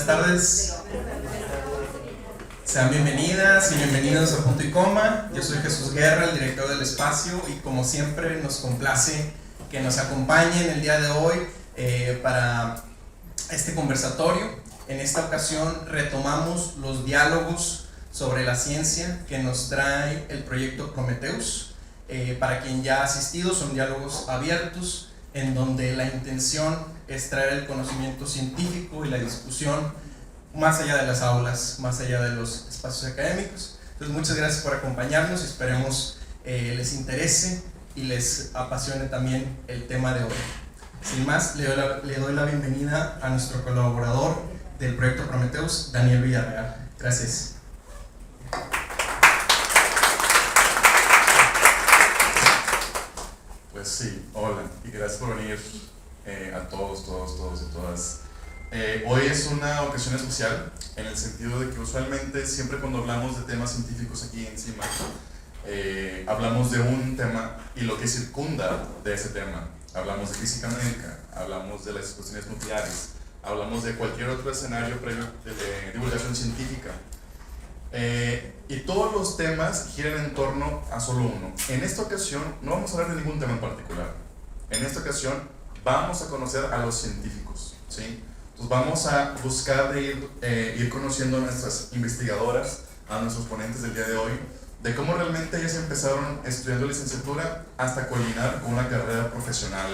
tardes. Sean bienvenidas y bienvenidos a Punto y Coma. Yo soy Jesús Guerra, el director del espacio, y como siempre nos complace que nos acompañen el día de hoy para este conversatorio. En esta ocasión retomamos los diálogos sobre la ciencia que nos trae el proyecto Prometheus. Para quien ya ha asistido, son diálogos abiertos en donde la intención es traer el conocimiento científico y la discusión más allá de las aulas, más allá de los espacios académicos. Entonces, muchas gracias por acompañarnos. Esperemos les interese y les apasione también el tema de hoy. Sin más, le doy la bienvenida a nuestro colaborador del proyecto Prometheus, Daniel Villarreal. Gracias. Pues sí, hola, y gracias por venir a todos y todas. Hoy es una ocasión especial en el sentido de que usualmente siempre cuando hablamos de temas científicos aquí encima, hablamos de un tema y lo que circunda de ese tema. Hablamos de física médica, hablamos de las cuestiones nucleares, hablamos de cualquier otro escenario previo de divulgación científica. Y todos los temas giran en torno a solo uno. En esta ocasión no vamos a hablar de ningún tema en particular. En esta ocasión vamos a conocer a los científicos, ¿sí? Entonces vamos a buscar de ir conociendo a nuestras investigadoras, a nuestros ponentes del día de hoy, de cómo realmente ellas empezaron estudiando licenciatura hasta culminar con una carrera profesional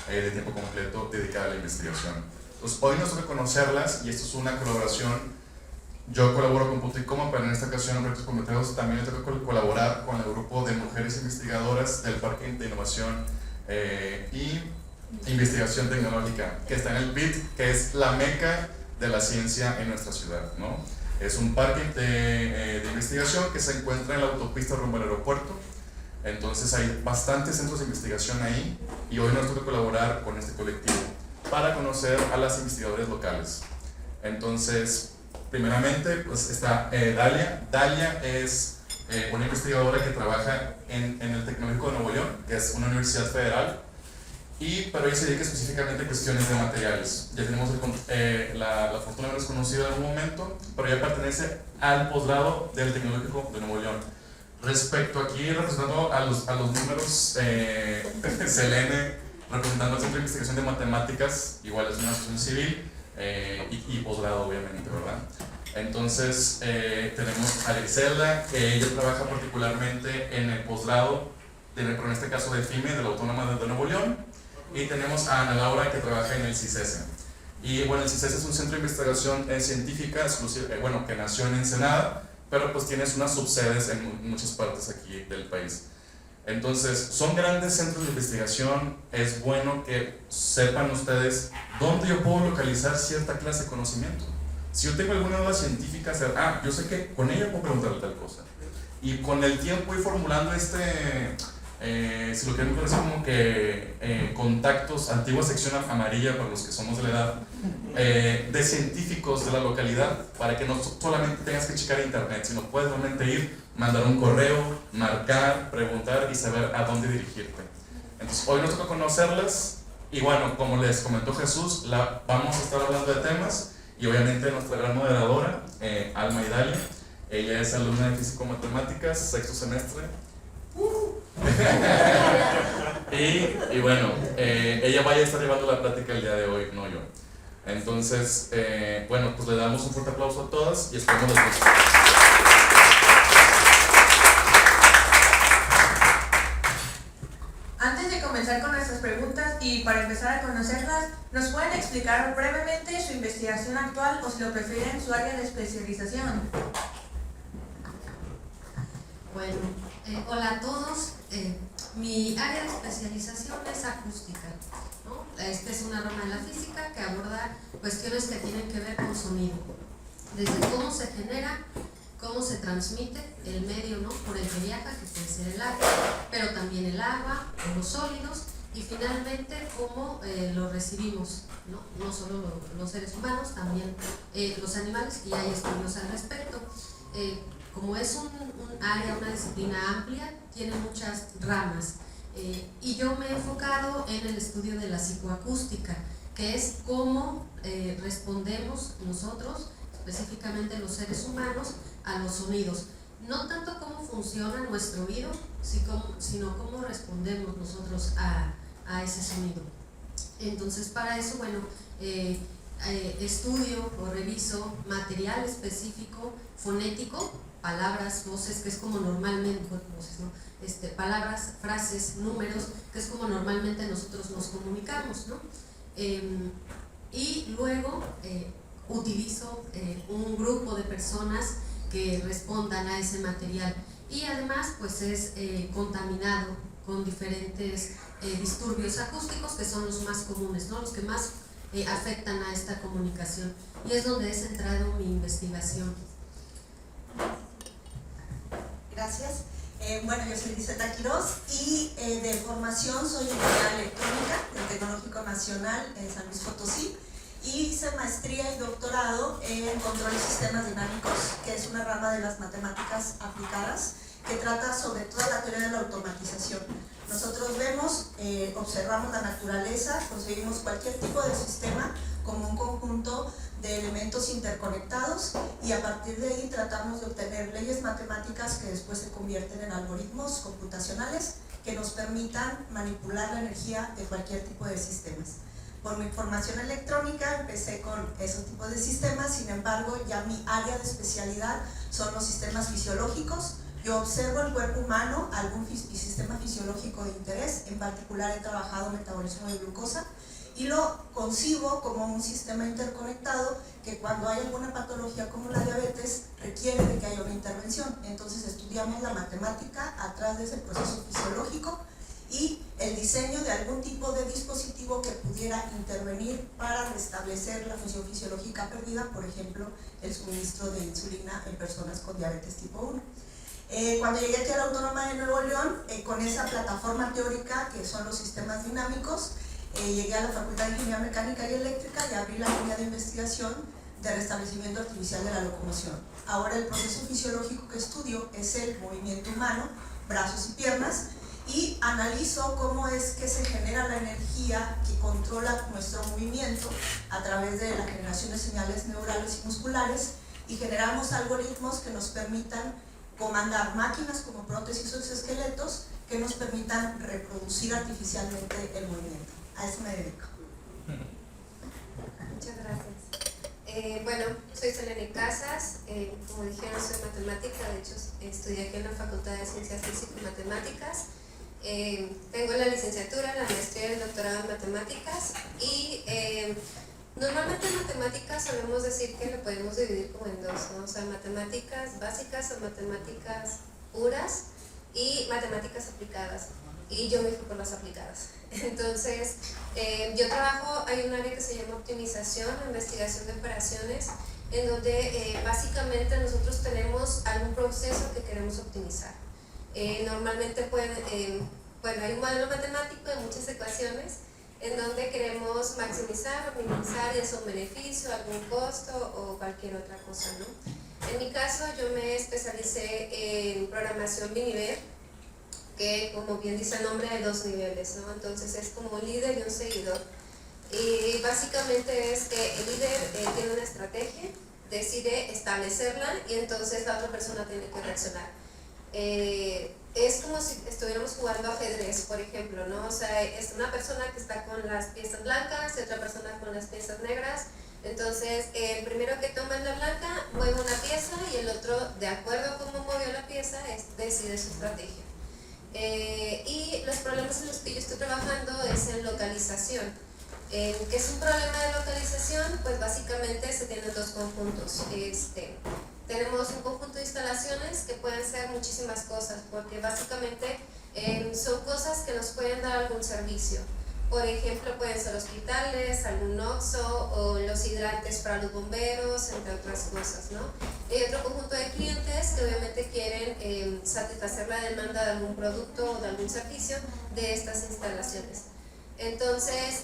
de tiempo completo dedicada a la investigación. Entonces hoy nos toca conocerlas y esto es una colaboración. Yo colaboro con Punto y Coma, pero en esta ocasión en Proyectos Prometheus también me toca colaborar con el grupo de mujeres investigadoras del Parque de Innovación y Investigación Tecnológica, que está en el BIT, que es la meca de la ciencia en nuestra ciudad, ¿no? Es un parque de investigación que se encuentra en la autopista rumbo al aeropuerto. Entonces hay bastantes centros de investigación ahí y hoy nos toca colaborar con este colectivo para conocer a las investigadoras locales. Entonces, primeramente, pues está Dalia. Dalia es una investigadora que trabaja en el Tecnológico de Nuevo León, que es una universidad federal, pero ella se dedica específicamente a cuestiones de materiales. Ya tenemos la fortuna de habernos conocido en algún momento, pero ella pertenece al posgrado del Tecnológico de Nuevo León. Respecto aquí, representando a los números, Selene, representando el Centro de Investigación de Matemáticas, igual es una asociación civil, y posgrado obviamente, ¿verdad? Entonces tenemos a Griselda, que ella trabaja particularmente en el posgrado, en este caso de FIME, de la Autónoma de Nuevo León, y tenemos a Ana Laura, que trabaja en el CICESE. Y bueno, el CICESE es un centro de investigación científica exclusiva, que nació en Ensenada, pero pues tiene unas subsedes en muchas partes aquí del país. Entonces, son grandes centros de investigación. Es bueno que sepan ustedes dónde yo puedo localizar cierta clase de conocimiento. Si yo tengo alguna duda científica, yo sé que con ella puedo preguntarle tal cosa. Y con el tiempo ir formulando si lo queremos decir como que contactos, antigua sección amarilla para los que somos de la edad, de científicos de la localidad, para que no solamente tengas que checar internet, sino puedes realmente ir, mandar un correo, marcar, preguntar y saber a dónde dirigirte. Entonces hoy nos toca conocerlas y bueno, como les comentó Jesús, vamos a estar hablando de temas y obviamente nuestra gran moderadora, Alma Idalia. Ella es alumna de Físico-Matemáticas, sexto semestre. y bueno, ella vaya a estar llevando la plática el día de hoy, no yo. Entonces, bueno, pues le damos un fuerte aplauso a todas y esperamos les guste. Antes de comenzar con nuestras preguntas y para empezar a conocerlas, ¿nos pueden explicar brevemente su investigación actual o, si lo prefieren, su área de especialización? Bueno, hola a todos. Mi área de especialización es acústica, ¿no? Esta es una rama de la física que aborda cuestiones que tienen que ver con sonido, desde cómo se genera, cómo se transmite el medio, ¿no?, por el que viaja, que puede ser el aire, pero también el agua, los sólidos, y finalmente cómo lo recibimos, ¿no? No solo los seres humanos, también los animales, y hay estudios al respecto. Como es un área, una disciplina amplia, tiene muchas ramas, y yo me he enfocado en el estudio de la psicoacústica, que es cómo respondemos nosotros, específicamente los seres humanos, a los sonidos. No tanto cómo funciona nuestro oído, sino cómo respondemos nosotros a ese sonido. Entonces, para eso, bueno, estudio o reviso material específico fonético, palabras, voces, que es como normalmente, voces, ¿no? Palabras, frases, números, que es como normalmente nosotros nos comunicamos, ¿no? Y luego utilizo un grupo de personas que respondan a ese material, y además pues es contaminado con diferentes disturbios acústicos, que son los más comunes, ¿no? Los que más afectan a esta comunicación, y es donde he centrado mi investigación. Gracias. Bueno, yo soy Liseta Quiroz y de formación soy ingeniera electrónica del Tecnológico Nacional en San Luis Potosí, y hice maestría y doctorado en control de sistemas dinámicos, que es una rama de las matemáticas aplicadas que trata sobre toda la teoría de la automatización. Nosotros vemos, observamos la naturaleza, concebimos cualquier tipo de sistema como un conjunto de elementos interconectados, y a partir de ahí tratamos de obtener leyes matemáticas que después se convierten en algoritmos computacionales que nos permitan manipular la energía de cualquier tipo de sistemas. Por mi formación electrónica empecé con esos tipos de sistemas, sin embargo ya mi área de especialidad son los sistemas fisiológicos. Yo observo el cuerpo humano, algún sistema fisiológico de interés, en particular he trabajado metabolismo de glucosa, y lo concibo como un sistema interconectado que cuando hay alguna patología como la diabetes requiere de que haya una intervención. Entonces estudiamos la matemática atrás de ese proceso fisiológico y el diseño de algún tipo de dispositivo que pudiera intervenir para restablecer la función fisiológica perdida, por ejemplo, el suministro de insulina en personas con diabetes tipo 1. Cuando llegué aquí a la Autónoma de Nuevo León, con esa plataforma teórica que son los sistemas dinámicos, llegué a la Facultad de Ingeniería Mecánica y Eléctrica y abrí la línea de investigación de restablecimiento artificial de la locomoción. Ahora el proceso fisiológico que estudio es el movimiento humano, brazos y piernas, y analizo cómo es que se genera la energía que controla nuestro movimiento a través de la generación de señales neurales y musculares, y generamos algoritmos que nos permitan comandar máquinas como prótesis o esqueletos que nos permitan reproducir artificialmente el movimiento. A eso me dedico. Muchas gracias. Bueno, soy Selene Casas, como dijeron soy matemática, de hecho estudié aquí en la Facultad de Ciencias Físicas y Matemáticas. Tengo la licenciatura, la maestría y el doctorado en matemáticas, y normalmente en matemáticas solemos decir que lo podemos dividir como en dos, ¿no? O sea, matemáticas básicas o matemáticas puras y matemáticas aplicadas, y yo me fui por las aplicadas. Entonces, yo trabajo, hay un área que se llama optimización o investigación de operaciones, en donde básicamente nosotros tenemos algún proceso que queremos optimizar. Normalmente hay un modelo matemático de muchas ecuaciones en donde queremos maximizar o minimizar ya sea un beneficio, algún costo o cualquier otra cosa, ¿no? En mi caso yo me especialicé en programación binivel, que como bien dice el nombre hay dos niveles, ¿no? Entonces es como un líder y un seguidor, y básicamente es que el líder tiene una estrategia, decide establecerla y entonces la otra persona tiene que reaccionar. Es como si estuviéramos jugando ajedrez, por ejemplo, ¿no? O sea, es una persona que está con las piezas blancas y otra persona con las piezas negras. Entonces, el primero que toma la blanca mueve una pieza y el otro, de acuerdo a cómo movió la pieza, decide su estrategia. Y los problemas en los que yo estoy trabajando es en localización. ¿Qué es un problema de localización? Pues básicamente se tienen dos conjuntos. Tenemos un conjunto de instalaciones que pueden ser muchísimas cosas, porque básicamente son cosas que nos pueden dar algún servicio. Por ejemplo, pueden ser hospitales, algún OXXO o los hidrantes para los bomberos, entre otras cosas, ¿no? Hay otro conjunto de clientes que obviamente quieren satisfacer la demanda de algún producto o de algún servicio de estas instalaciones. Entonces,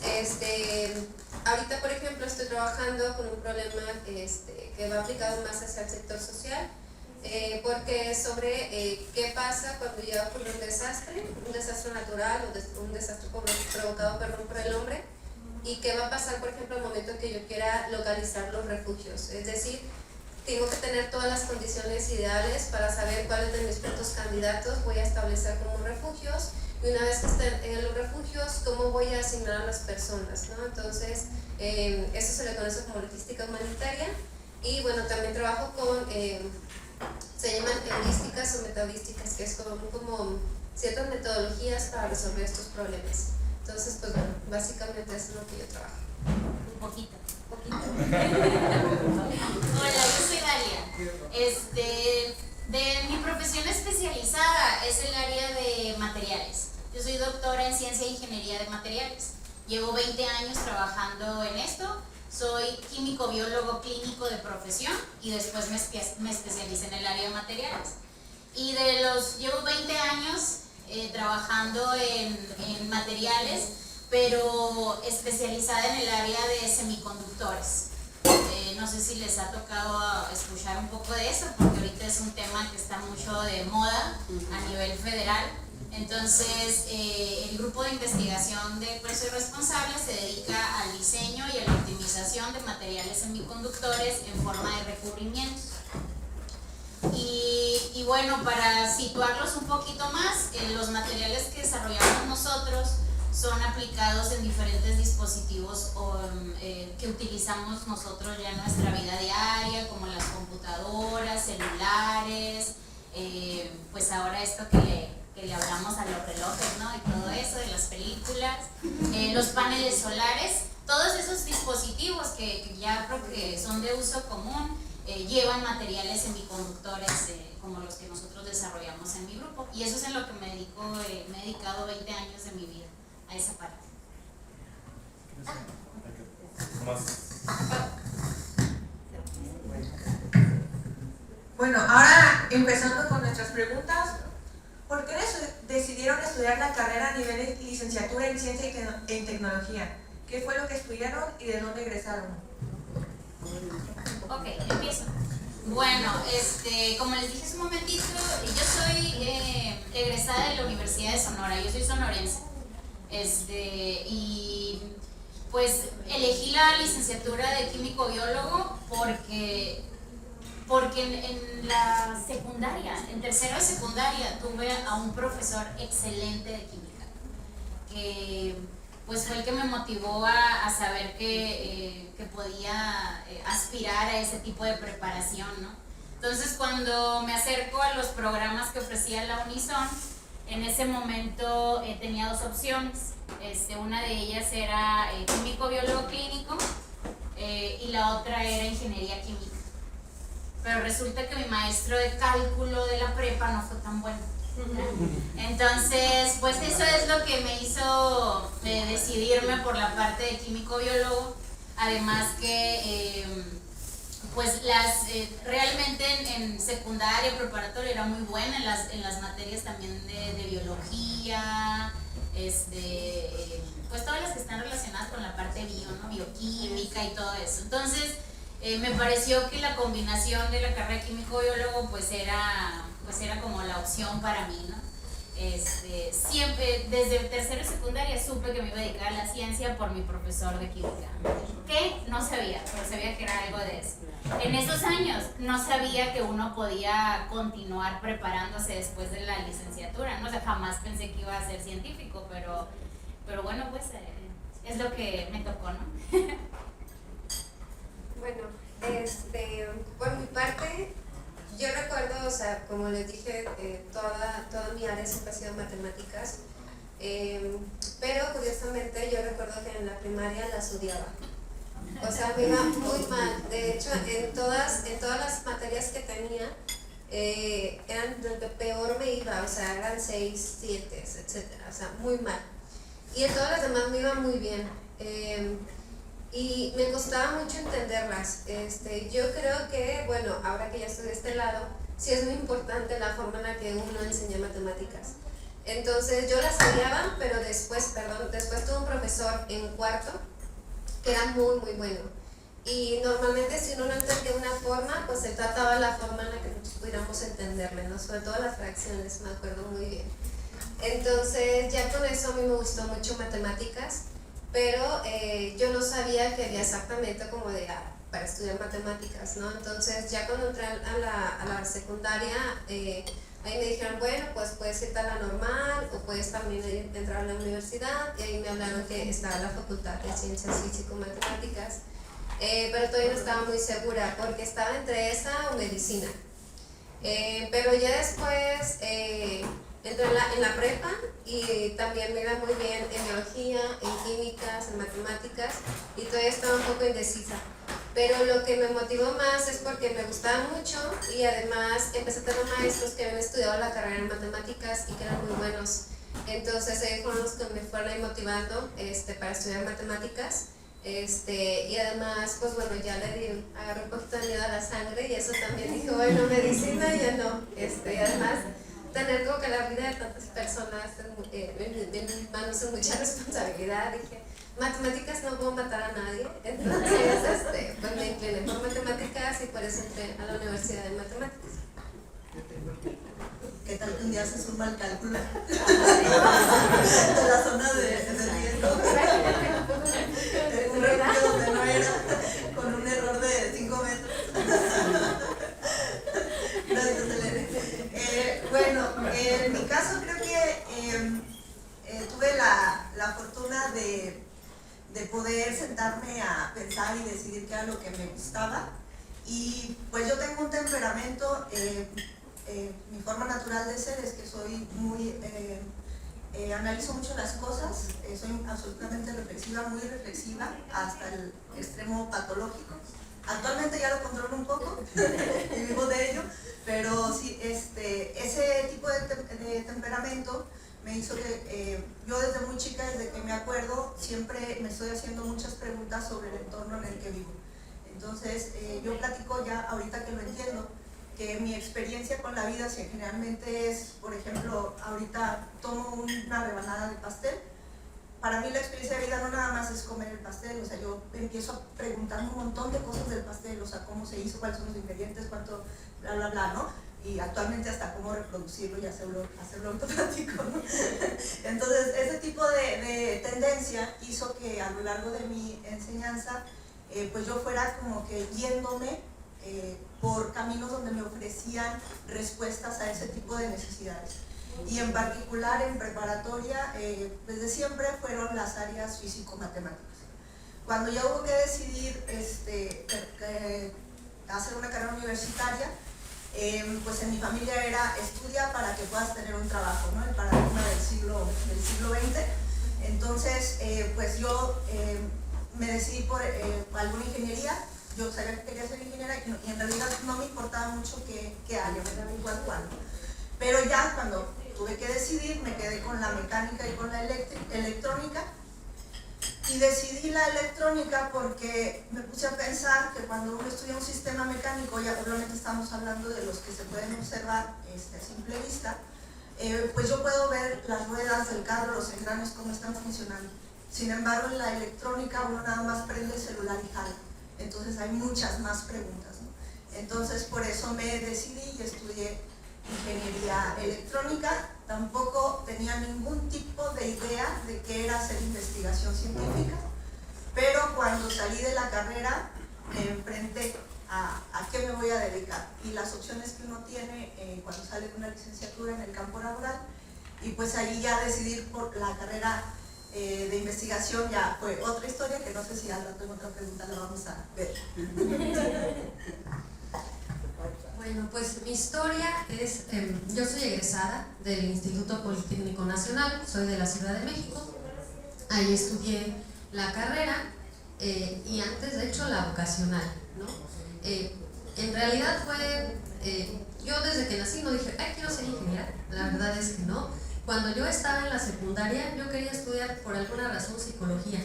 ahorita por ejemplo estoy trabajando con un problema que va aplicado más hacia el sector social, porque es sobre qué pasa cuando ya ocurre un desastre natural o un desastre provocado por el hombre, ¿Y qué va a pasar, por ejemplo, al momento que yo quiera localizar los refugios? Es decir, tengo que tener todas las condiciones ideales para saber cuáles de mis puntos candidatos voy a establecer como refugios, y una vez que estén en los refugios, cómo voy a asignar a las personas, ¿no? Entonces, eso se le conoce como logística humanitaria. Y bueno, también trabajo con, se llaman heurísticas o metaheurísticas, que es como ciertas metodologías para resolver estos problemas. Entonces, pues bueno, básicamente eso es lo que yo trabajo. Un poquito. Hola, yo soy Dalia. De mi profesión especializada es el área de materiales. Yo soy doctora en Ciencia e Ingeniería de Materiales. Llevo 20 años trabajando en esto. Soy químico-biólogo clínico de profesión y después me especialicé en el área de materiales. Y llevo 20 años trabajando en materiales, pero especializada en el área de semiconductores. No sé si les ha tocado escuchar un poco de eso, porque ahorita es un tema que está mucho de moda a nivel federal. Entonces, el grupo de investigación del cual soy responsable se dedica al diseño y a la optimización de materiales semiconductores en forma de recubrimientos. Y bueno, para situarlos un poquito más, los materiales que desarrollamos nosotros son aplicados en diferentes dispositivos que utilizamos nosotros ya en nuestra vida diaria, como las computadoras, celulares, pues ahora esto que le hablamos a los relojes, ¿no? Y todo eso, de las películas, los paneles solares, todos esos dispositivos que ya creo que son de uso común, llevan materiales semiconductores como los que nosotros desarrollamos en mi grupo, y eso es en lo que me dedico. Me he dedicado 20 años de mi vida a esa parte. Bueno, ahora empezando con nuestras preguntas, ¿por qué decidieron estudiar la carrera a nivel de licenciatura en Ciencia y Tecnología? ¿Qué fue lo que estudiaron y de dónde egresaron? Ok, empiezo. Bueno, como les dije hace un momentito, yo soy egresada de la Universidad de Sonora, yo soy sonorense. Y pues elegí la licenciatura de químico-biólogo porque en la secundaria, en tercero de secundaria, tuve a un profesor excelente de química, que pues fue el que me motivó a saber que podía aspirar a ese tipo de preparación, ¿no? Entonces, cuando me acerco a los programas que ofrecía la Unison, en ese momento tenía dos opciones. Una de ellas era químico-biólogo clínico y la otra era ingeniería química. Pero resulta que mi maestro de cálculo de la prepa no fue tan bueno. Entonces, pues eso es lo que me hizo decidirme por la parte de químico-biólogo. Además que pues realmente en secundaria, preparatoria era muy buena en las materias también de biología, pues todas las que están relacionadas con la parte bio, ¿no? Bioquímica y todo eso. Entonces me pareció que la combinación de la carrera de químico-biólogo pues era como la opción para mí, ¿no? Siempre, desde tercero y secundaria, supe que me iba a dedicar a la ciencia por mi profesor de química, que no sabía, pero sabía que era algo de eso. En esos años no sabía que uno podía continuar preparándose después de la licenciatura, ¿no? O sea, jamás pensé que iba a ser científico, pero bueno, pues es lo que me tocó, ¿no? Bueno, por mi parte, yo recuerdo, o sea, como les dije, toda mi área siempre ha sido matemáticas, pero curiosamente yo recuerdo que en la primaria las odiaba. O sea, me iba muy mal. De hecho, en todas las materias que tenía, eran donde peor me iba, o sea, eran 6, 7, etcétera, o sea, muy mal. Y en todas las demás me iba muy bien. Y me costaba mucho entenderlas. Yo creo que, bueno, ahora que ya estoy de este lado, sí es muy importante la forma en la que uno enseña matemáticas. Entonces yo las odiaba, pero después tuve un profesor en cuarto que era muy, muy bueno. Y normalmente si uno no entendía una forma, pues se trataba la forma en la que nosotros pudiéramos entenderle, ¿no? Sobre todo las fracciones, me acuerdo muy bien. Entonces ya con eso a mí me gustó mucho matemáticas. pero yo no sabía que había exactamente como de para estudiar matemáticas, ¿no? Entonces ya cuando entré a la secundaria, ahí me dijeron, bueno, pues puedes irte a la normal o puedes también entrar a la universidad, y ahí me hablaron que estaba la Facultad de Ciencias Físico-Matemáticas, pero todavía no estaba muy segura porque estaba entre esa o medicina. Pero ya después entré en la prepa y también me iba muy bien en biología, en químicas, en matemáticas, y todavía estaba un poco indecisa. Pero lo que me motivó más es porque me gustaba mucho y además empecé a tener maestros que habían estudiado la carrera en matemáticas y que eran muy buenos. Entonces ellos fueron los que me fueron ahí motivando para estudiar matemáticas. Y además, pues bueno, ya agarré un poquito de miedo a la sangre y eso también dije, bueno, medicina ya no. Y además, tener como que la vida de tantas personas en mis manos es mucha responsabilidad. Dije, matemáticas no puedo matar a nadie, entonces pues me incliné por matemáticas y por eso entré a la Universidad de Matemáticas. ¿Qué tal que un día haces un mal cálculo de la zona de riesgo? Un refugio donde no era, con un error de 5 metros. Gracias, Elena. Bueno, en mi caso creo que tuve la fortuna de poder sentarme a pensar y decidir qué era lo que me gustaba. Y pues yo tengo un temperamento, mi forma natural de ser es que soy muy, analizo mucho las cosas, soy absolutamente reflexiva, muy reflexiva, hasta el extremo patológico. Actualmente ya lo controlo un poco y vivo de ello, pero sí, ese tipo de temperamento me hizo que yo desde muy chica, desde que me acuerdo, siempre me estoy haciendo muchas preguntas sobre el entorno en el que vivo. Entonces, yo platico ya, ahorita que lo entiendo, que mi experiencia con la vida generalmente es, por ejemplo, ahorita tomo una rebanada de pastel. Para mí la experiencia de vida no nada más es comer el pastel, o sea, yo empiezo a preguntarme un montón de cosas del pastel, o sea, cómo se hizo, cuáles son los ingredientes, cuánto, bla, bla, bla, ¿no? Y actualmente hasta cómo reproducirlo y hacerlo automático, ¿no? Entonces, ese tipo de tendencia hizo que a lo largo de mi enseñanza, pues yo fuera como que yéndome por caminos donde me ofrecían respuestas a ese tipo de necesidades. Y en particular en preparatoria, desde siempre fueron las áreas físico-matemáticas. Cuando ya hubo que decidir hacer una carrera universitaria, pues en mi familia era estudia para que puedas tener un trabajo, ¿no? El paradigma del siglo XX. Entonces, pues yo me decidí por alguna ingeniería. Yo sabía que quería ser ingeniera y en realidad no me importaba mucho qué área, me daba igual cuándo. Pero ya cuando tuve que decidir, me quedé con la mecánica y con la electrónica. Y decidí la electrónica porque me puse a pensar que cuando uno estudia un sistema mecánico, ya obviamente estamos hablando de los que se pueden observar a simple vista, pues yo puedo ver las ruedas del carro, los engranes, cómo están funcionando. Sin embargo, en la electrónica uno nada más prende el celular y jala. Entonces hay muchas más preguntas, ¿no? Entonces por eso me decidí y estudié ingeniería electrónica. Tampoco tenía ningún tipo de idea de qué era hacer investigación científica, pero cuando salí de la carrera me enfrenté a qué me voy a dedicar y las opciones que uno tiene cuando sale de una licenciatura en el campo laboral, y pues ahí ya decidir por la carrera de investigación ya fue otra historia que no sé si al rato en otra pregunta la vamos a ver. Bueno, pues mi historia es, yo soy egresada del Instituto Politécnico Nacional, soy de la Ciudad de México, ahí estudié la carrera y antes de hecho la vocacional, ¿no? En realidad fue, yo desde que nací no dije, ay, quiero ser ingeniera, la verdad es que no. Cuando yo estaba en la secundaria yo quería estudiar por alguna razón psicología,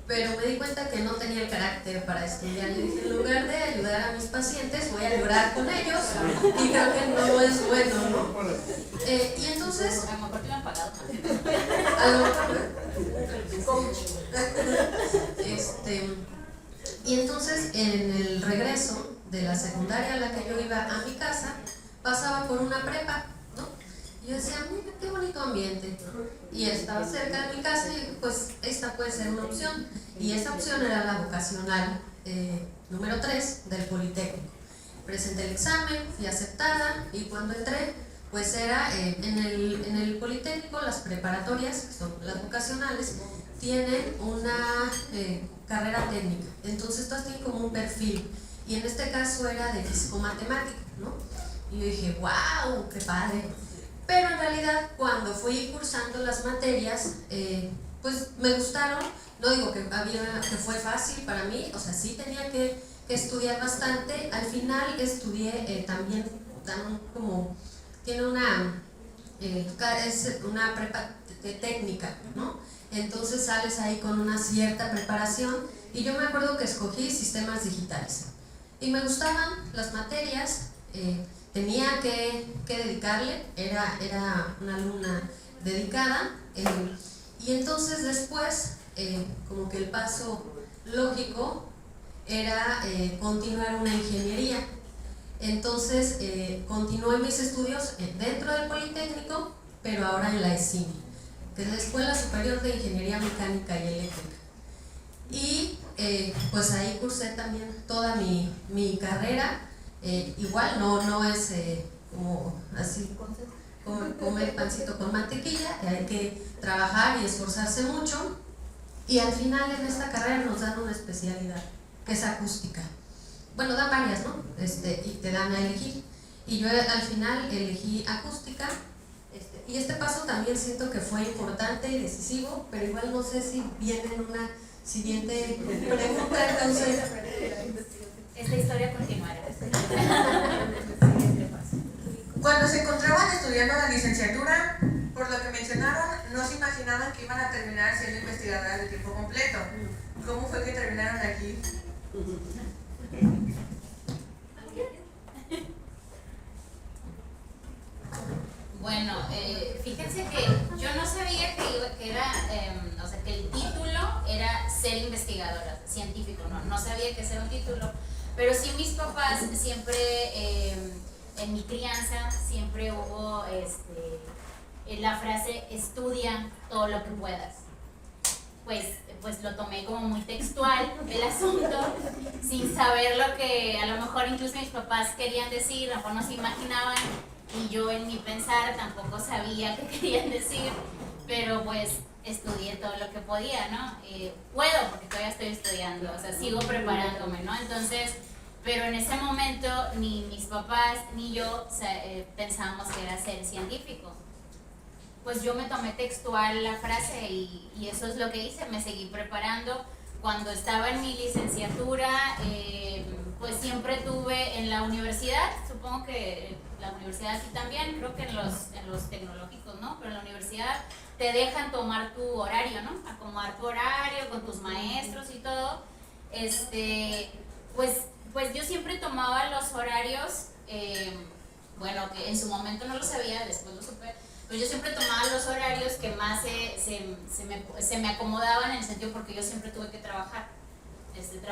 pero me di cuenta que no tenía el carácter para estudiar. Yo dije, en lugar de ayudar a mis pacientes, voy a llorar con ellos y creo que no es bueno, ¿no? Y entonces, a lo mejor te lo han pagado. Y entonces en el regreso de la secundaria a la que yo iba a mi casa, pasaba por una prepa, ¿no? Y yo decía, mira qué bonito ambiente. Y estaba cerca de mi casa y dije, pues esta puede ser una opción. Y esa opción era la vocacional número 3 del Politécnico. Presenté el examen, fui aceptada y cuando entré, pues era en el Politécnico, las preparatorias, que son las vocacionales, tienen una carrera técnica. Entonces todas tienen como un perfil. Y en este caso era de físico-matemática, ¿no? Y yo dije, wow, qué padre. Pero en realidad cuando fui cursando las materias, pues me gustaron. No digo que fue fácil para mí, o sea, sí tenía que estudiar bastante. Al final estudié también, tiene es una prepa técnica, ¿no? Entonces sales ahí con una cierta preparación y yo me acuerdo que escogí sistemas digitales y me gustaban las materias, tenía que dedicarle, era una alumna dedicada, y entonces después como que el paso lógico era continuar una ingeniería. Entonces continué mis estudios dentro del Politécnico, pero ahora en la ESIMI, que es la Escuela Superior de Ingeniería Mecánica y Eléctrica. Y pues ahí cursé también toda mi carrera. Igual no es como así comer pancito con mantequilla, hay que trabajar y esforzarse mucho. Y al final en esta carrera nos dan una especialidad, que es acústica. Bueno, dan varias, ¿no? Y te dan a elegir. Y yo al final elegí acústica. Y este paso también siento que fue importante y decisivo, pero igual no sé si viene en una siguiente pregunta, entonces... Esta historia continuará. Cuando se encontraban estudiando la licenciatura, por lo que mencionaron, no se imaginaban que iban a terminar siendo investigadoras de tiempo completo. ¿Cómo fue que terminaron aquí? Bueno, fíjense que yo no sabía que era, o sea, que el título era ser investigadora, científico, no sabía que ese era un título, pero sí mis papás siempre, en mi crianza, siempre hubo la frase, estudia todo lo que puedas. Pues lo tomé como muy textual el asunto, sin saber lo que a lo mejor incluso mis papás querían decir, a lo mejor no se imaginaban. Y yo en mi pensar tampoco sabía qué querían decir, pero pues estudié todo lo que podía, ¿no? Puedo, porque todavía estoy estudiando, o sea, sigo preparándome, ¿no? Entonces, pero en ese momento ni mis papás ni yo pensábamos que era ser científico. Pues yo me tomé textual la frase y eso es lo que hice, me seguí preparando. Cuando estaba en mi licenciatura, pues siempre tuve en la universidad, supongo que la universidad aquí también, creo que en los tecnológicos, ¿no? Pero en la universidad te dejan tomar tu horario, ¿no? Acomodar tu horario con tus maestros y todo. Pues yo siempre tomaba los horarios, bueno, que en su momento no lo sabía, después lo supe, pues yo siempre tomaba los horarios que más se me acomodaban en el sentido porque yo siempre tuve que trabajar. Empecé a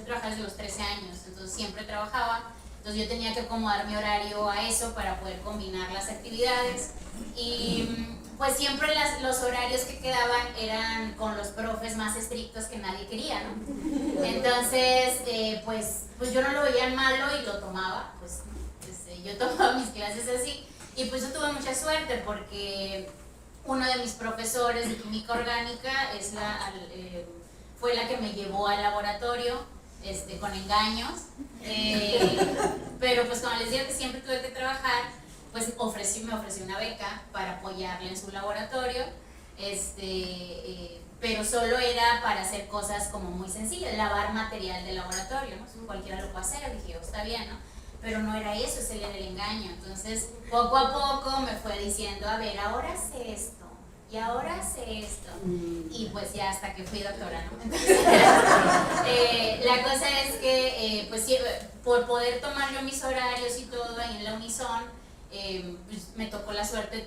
trabajar desde los 13 años, entonces siempre trabajaba. Entonces yo tenía que acomodar mi horario a eso para poder combinar las actividades y pues siempre los horarios que quedaban eran con los profes más estrictos que nadie quería, ¿no? Entonces pues yo no lo veía malo y lo tomaba, pues yo tomaba mis clases así y pues yo tuve mucha suerte porque uno de mis profesores de química orgánica fue la que me llevó al laboratorio. Con engaños, pero pues como les digo que siempre tuve que trabajar, pues me ofreció una beca para apoyarle en su laboratorio, pero solo era para hacer cosas como muy sencillas, lavar material de laboratorio, ¿no? Cualquiera lo puede hacer, dije, está bien, ¿no? Pero no era eso, ese era el engaño. Entonces poco a poco me fue diciendo, a ver, ahora sé esto y ahora sé esto, y pues ya hasta que fui doctora, ¿no? Entonces, la cosa es que pues por poder tomar yo mis horarios y todo ahí en la Unison, pues me tocó la suerte de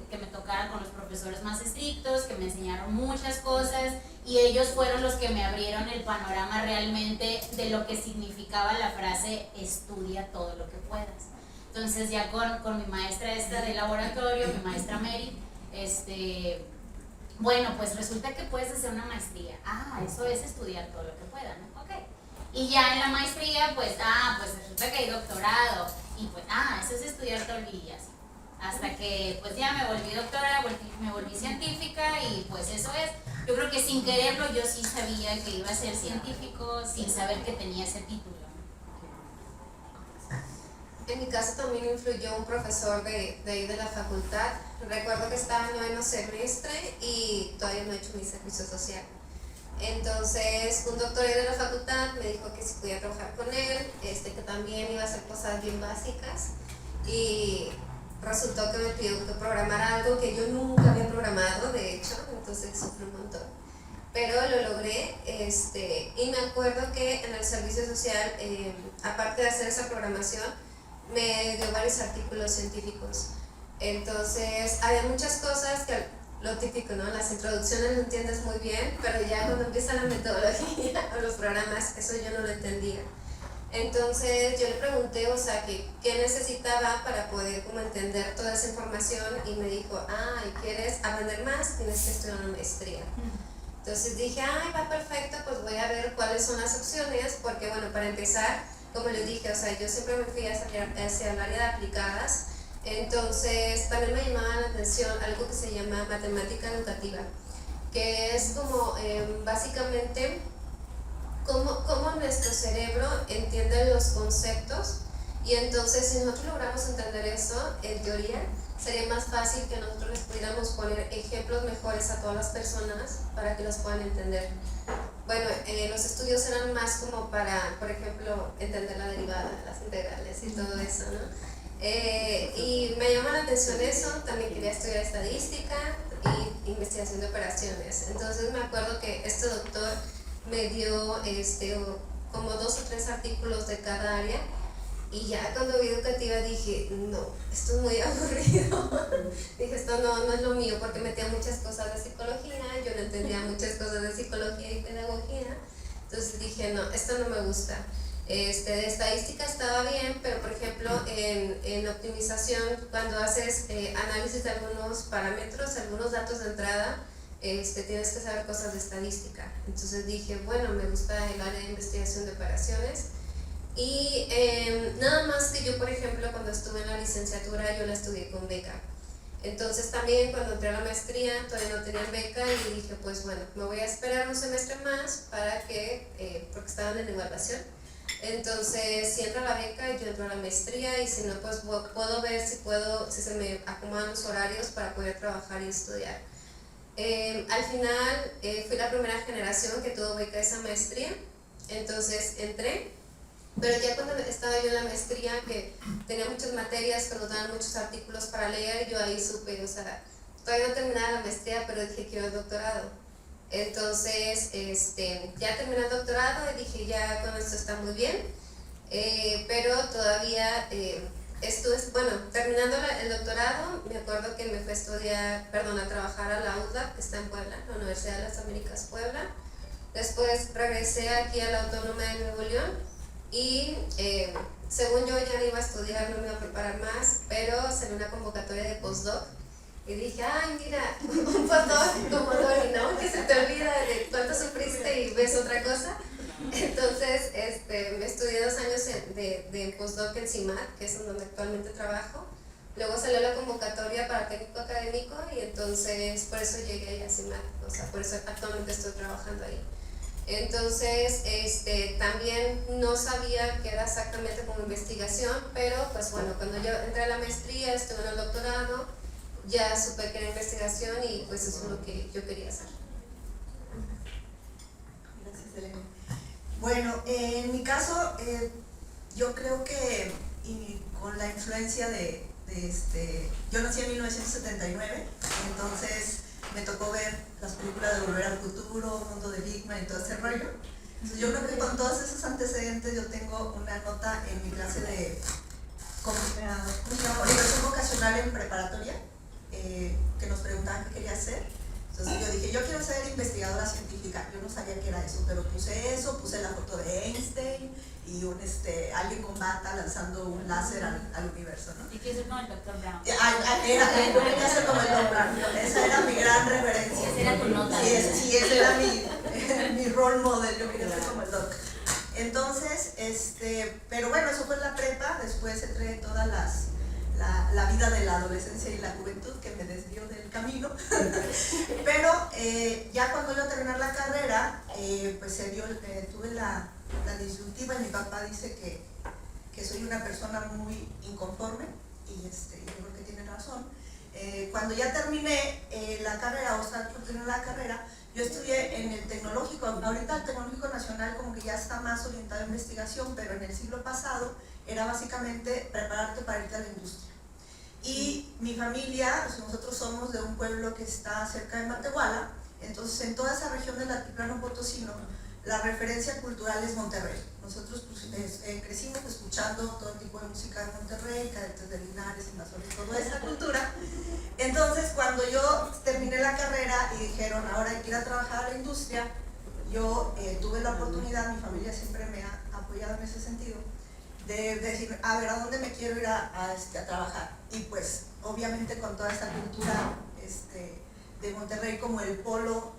que me tocara con los profesores más estrictos, que me enseñaron muchas cosas y ellos fueron los que me abrieron el panorama realmente de lo que significaba la frase estudia todo lo que puedas. Entonces ya con mi maestra esta de laboratorio, mi maestra Mary, bueno, pues resulta que puedes hacer una maestría. Eso es estudiar todo lo que pueda, ¿no? Ok. Y ya en la maestría, pues resulta que hay doctorado. Y pues, eso es estudiar todo el día. Hasta que pues ya me volví doctora, me volví científica y pues eso es. Yo creo que sin quererlo yo sí sabía que iba a ser científico sin saber que tenía ese título. En mi caso también influyó un profesor de ahí de la facultad. Recuerdo que estaba en noveno semestre y todavía no he hecho mi servicio social. Entonces un doctor ahí de la facultad me dijo que si podía trabajar con él, que también iba a hacer cosas bien básicas, y resultó que me pidió que programara algo que yo nunca había programado, de hecho, entonces sufrí un montón. Pero lo logré, y me acuerdo que en el servicio social, aparte de hacer esa programación, me dio varios artículos científicos. Entonces había muchas cosas que, lo típico, ¿no? Las introducciones lo entiendes muy bien, pero ya cuando empieza la metodología o los programas, eso yo no lo entendía. Entonces yo le pregunté, ¿qué necesitaba para poder como entender toda esa información? Y me dijo, ¿y quieres aprender más? Tienes que estudiar una maestría. Entonces dije, va perfecto, pues voy a ver cuáles son las opciones, porque bueno, para empezar, como les dije, yo siempre me fui hacia el área de aplicadas. Entonces también me llamaba la atención algo que se llama matemática educativa, que es como básicamente cómo nuestro cerebro entiende los conceptos, y entonces si nosotros logramos entender eso, en teoría, sería más fácil que nosotros les pudiéramos poner ejemplos mejores a todas las personas para que los puedan entender. Bueno, los estudios eran más como para, por ejemplo, entender la derivada, las integrales y todo eso, ¿no? Y me llama la atención eso. También quería estudiar estadística y investigación de operaciones. Entonces me acuerdo que este doctor me dio como 2 o 3 artículos de cada área, y ya cuando vi educativa dije, no, esto es muy aburrido. Dije, esto no es lo mío, porque metía muchas cosas de psicología, yo no entendía muchas cosas de psicología y pedagogía. Entonces dije, no, esto no me gusta. De estadística estaba bien, pero por ejemplo en optimización, cuando haces análisis de algunos parámetros, algunos datos de entrada, tienes que saber cosas de estadística. Entonces dije, bueno, me gusta el área de investigación de operaciones. Y nada más que yo, por ejemplo, cuando estuve en la licenciatura, yo la estudié con beca. Entonces también cuando entré a la maestría todavía no tenía beca, y dije, pues bueno, me voy a esperar un semestre más para que, porque estaban en evaluación. Entonces si entra la beca, yo entro a la maestría, y si no, pues puedo ver si se me acomodan los horarios para poder trabajar y estudiar. Al final fui la primera generación que tuvo beca esa maestría, entonces entré. Pero ya cuando estaba yo en la maestría, que tenía muchas materias que nos daban muchos artículos para leer, yo ahí supe, todavía no terminaba la maestría, pero dije, quiero el doctorado. Entonces ya terminé el doctorado y dije, ya con esto está muy bien, pero todavía terminando el doctorado, me acuerdo que me fui a trabajar a la UDLAP, que está en Puebla, la Universidad de las Américas Puebla. Después regresé aquí a la Autónoma de Nuevo León, y según yo ya no iba a estudiar, no me iba a preparar más, pero salió una convocatoria de postdoc. Y dije, mira, un postdoc como Dori, ¿no? Que se te olvida de cuánto sufriste y ves otra cosa. Entonces, me estudié 2 años de postdoc en CIMAT, que es en donde actualmente trabajo. Luego salió la convocatoria para técnico académico, y entonces por eso llegué ahí a CIMAT, por eso actualmente estoy trabajando ahí. Entonces, también no sabía que era exactamente como investigación, pero pues bueno, cuando yo entré a la maestría, estuve en el doctorado, ya supe que era investigación, y pues eso es lo que yo quería hacer. Gracias, Elena. Bueno, en mi caso, yo creo que con la influencia yo nací en 1979, entonces me tocó ver las películas de Volver al Futuro, Mundo de Big Man y todo ese rollo. Entonces yo creo que con todos esos antecedentes yo tengo una nota en mi clase de orientación vocacional en preparatoria, que nos preguntaban qué quería hacer. Entonces yo dije, yo quiero ser investigadora científica. Yo no sabía qué era eso, pero puse eso, puse la foto de Einstein y alguien con bata lanzando un láser al universo, ¿no? Y que ser como el Dr. Brown. Yo quería ser como el Dr. Brown. Esa era mi gran referencia. Esa era tu nota. Sí, ese era mi role model. Yo quería ser como el Doc. Entonces, pero bueno, eso fue la prepa. Después entré en toda la vida de la adolescencia y la juventud, que me desvió del camino. Pero ya cuando iba a terminar la carrera, pues tuve la disyuntiva, y mi papá dice que soy una persona muy inconforme, y yo creo que tiene razón. Cuando ya terminé la carrera, o sea, terminé la carrera, yo estudié en el Tecnológico. Ahorita el Tecnológico Nacional como que ya está más orientado a investigación, pero en el siglo pasado era básicamente prepararte para irte a la industria. Y mi familia, nosotros somos de un pueblo que está cerca de Matehuala, entonces en toda esa región del altiplano potosino, la referencia cultural es Monterrey. Nosotros crecimos escuchando todo tipo de música de Monterrey, Cadetes de Linares, Invasores, toda esa cultura. Entonces cuando yo terminé la carrera y dijeron, ahora hay que ir a trabajar a la industria, yo tuve la oportunidad, mi familia siempre me ha apoyado en ese sentido, de decir, a ver, ¿a dónde me quiero ir a trabajar? Y pues, obviamente con toda esta cultura de Monterrey como el polo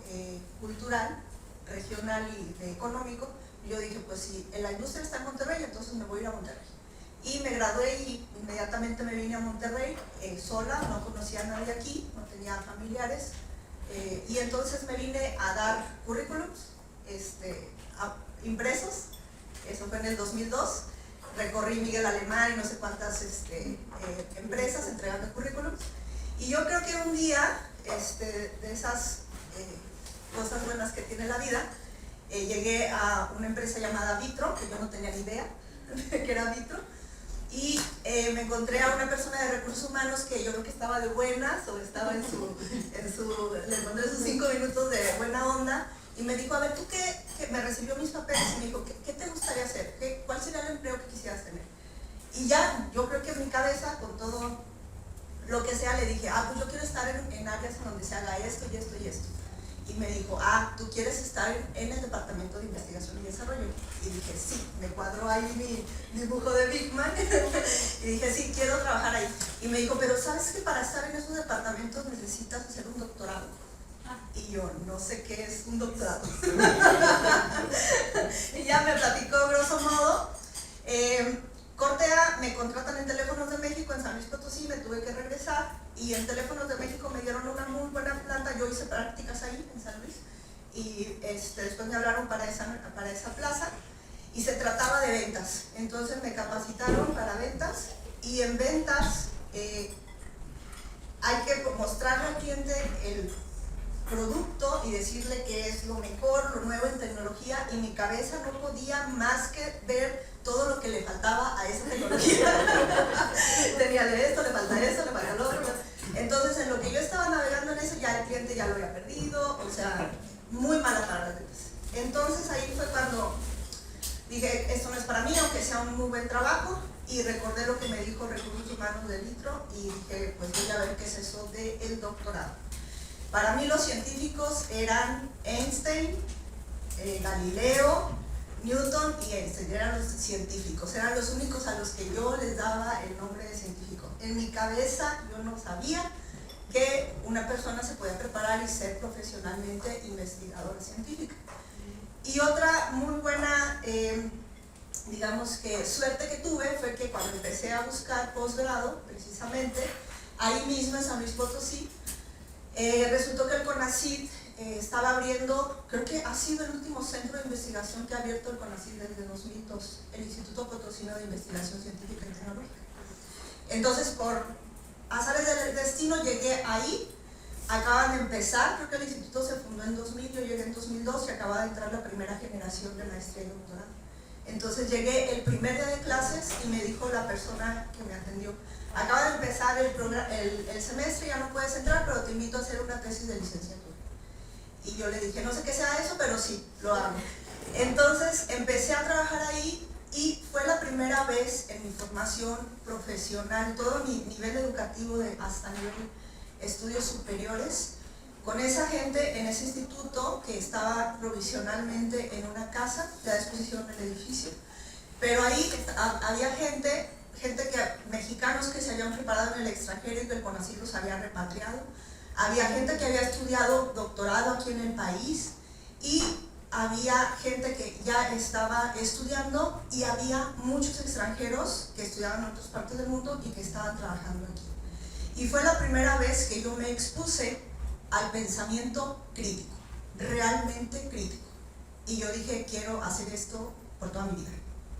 cultural, regional y económico, yo dije, pues si la industria está en Monterrey, entonces me voy a ir a Monterrey. Y me gradué y inmediatamente me vine a Monterrey sola, no conocía a nadie aquí, no tenía familiares, y entonces me vine a dar currículums impresos. Eso fue en el 2002. Recorrí Miguel Alemán y no sé cuántas empresas entregando currículums. Y yo creo que un día, de esas cosas buenas que tiene la vida, llegué a una empresa llamada Vitro, que yo no tenía ni idea que era Vitro, y me encontré a una persona de recursos humanos que yo creo que estaba de buenas, o estaba le encontré sus 5 minutos de buena onda, y me dijo, a ver, tú que me recibió mis papeles, y me dijo, ¿qué te gustaría hacer? ¿Cuál sería el empleo que quisieras tener? Y ya, yo creo que en mi cabeza, con todo lo que sea, le dije, pues yo quiero estar en áreas en donde se haga esto y esto y esto. Y me dijo, tú quieres estar en el Departamento de Investigación y Desarrollo. Y dije, sí, me cuadró ahí mi dibujo de Big Man. Y dije, sí, quiero trabajar ahí. Y me dijo, pero ¿sabes que para estar en esos departamentos necesitas hacer un doctorado? Y yo, no sé qué es un doctorado. Y ya me platicó grosso modo. Cortea, me contratan en Teléfonos de México en San Luis Potosí, me tuve que regresar, y en Teléfonos de México me dieron una muy buena planta. Yo hice prácticas ahí en San Luis, y después me hablaron para esa plaza, y se trataba de ventas. Entonces me capacitaron para ventas, y en ventas hay que mostrarle al cliente el producto y decirle que es lo mejor, lo nuevo en tecnología, y mi cabeza no podía más que ver todo lo que le faltaba a esa tecnología. Tenía de esto, le falta eso, le falta lo otro. Entonces, en lo que yo estaba navegando en eso, ya el cliente ya lo había perdido, o sea, muy mala para las ventas. Entonces ahí fue cuando dije, esto no es para mí, aunque sea un muy buen trabajo, y recordé lo que me dijo Recursos Humanos de Vitro, y dije, pues voy a ver qué es eso del doctorado. Para mí los científicos eran Einstein, Galileo, Newton y Einstein. Eran los científicos, eran los únicos a los que yo les daba el nombre de científico. En mi cabeza yo no sabía que una persona se podía preparar y ser profesionalmente investigadora científica. Y otra muy buena, digamos que suerte que tuve, fue que cuando empecé a buscar posgrado, precisamente, ahí mismo en San Luis Potosí, resultó que el CONACYT estaba abriendo, creo que ha sido el último centro de investigación que ha abierto el CONACYT desde 2002, el Instituto Potosino de Investigación Científica y Tecnológica. Entonces, por azares del destino, llegué ahí. Acaban de empezar, creo que el instituto se fundó en 2000, yo llegué en 2002 y acaba de entrar la primera generación de maestría y doctorado. Entonces llegué el primer día de clases y me dijo la persona que me atendió, acaba de empezar el semestre, ya no puedes entrar, pero te invito a hacer una tesis de licenciatura. Y yo le dije, no sé qué sea eso, pero sí, lo hago. Entonces empecé a trabajar ahí y fue la primera vez en mi formación profesional, todo mi nivel educativo hasta nivel estudios superiores, con esa gente en ese instituto que estaba provisionalmente en una casa, ya después hicieron el edificio, pero ahí había gente mexicanos que se habían preparado en el extranjero y que el CONACYT los había repatriado, había gente que había estudiado doctorado aquí en el país y había gente que ya estaba estudiando y había muchos extranjeros que estudiaban en otras partes del mundo y que estaban trabajando aquí. Y fue la primera vez que yo me expuse al pensamiento crítico, realmente crítico. Y yo dije, quiero hacer esto por toda mi vida.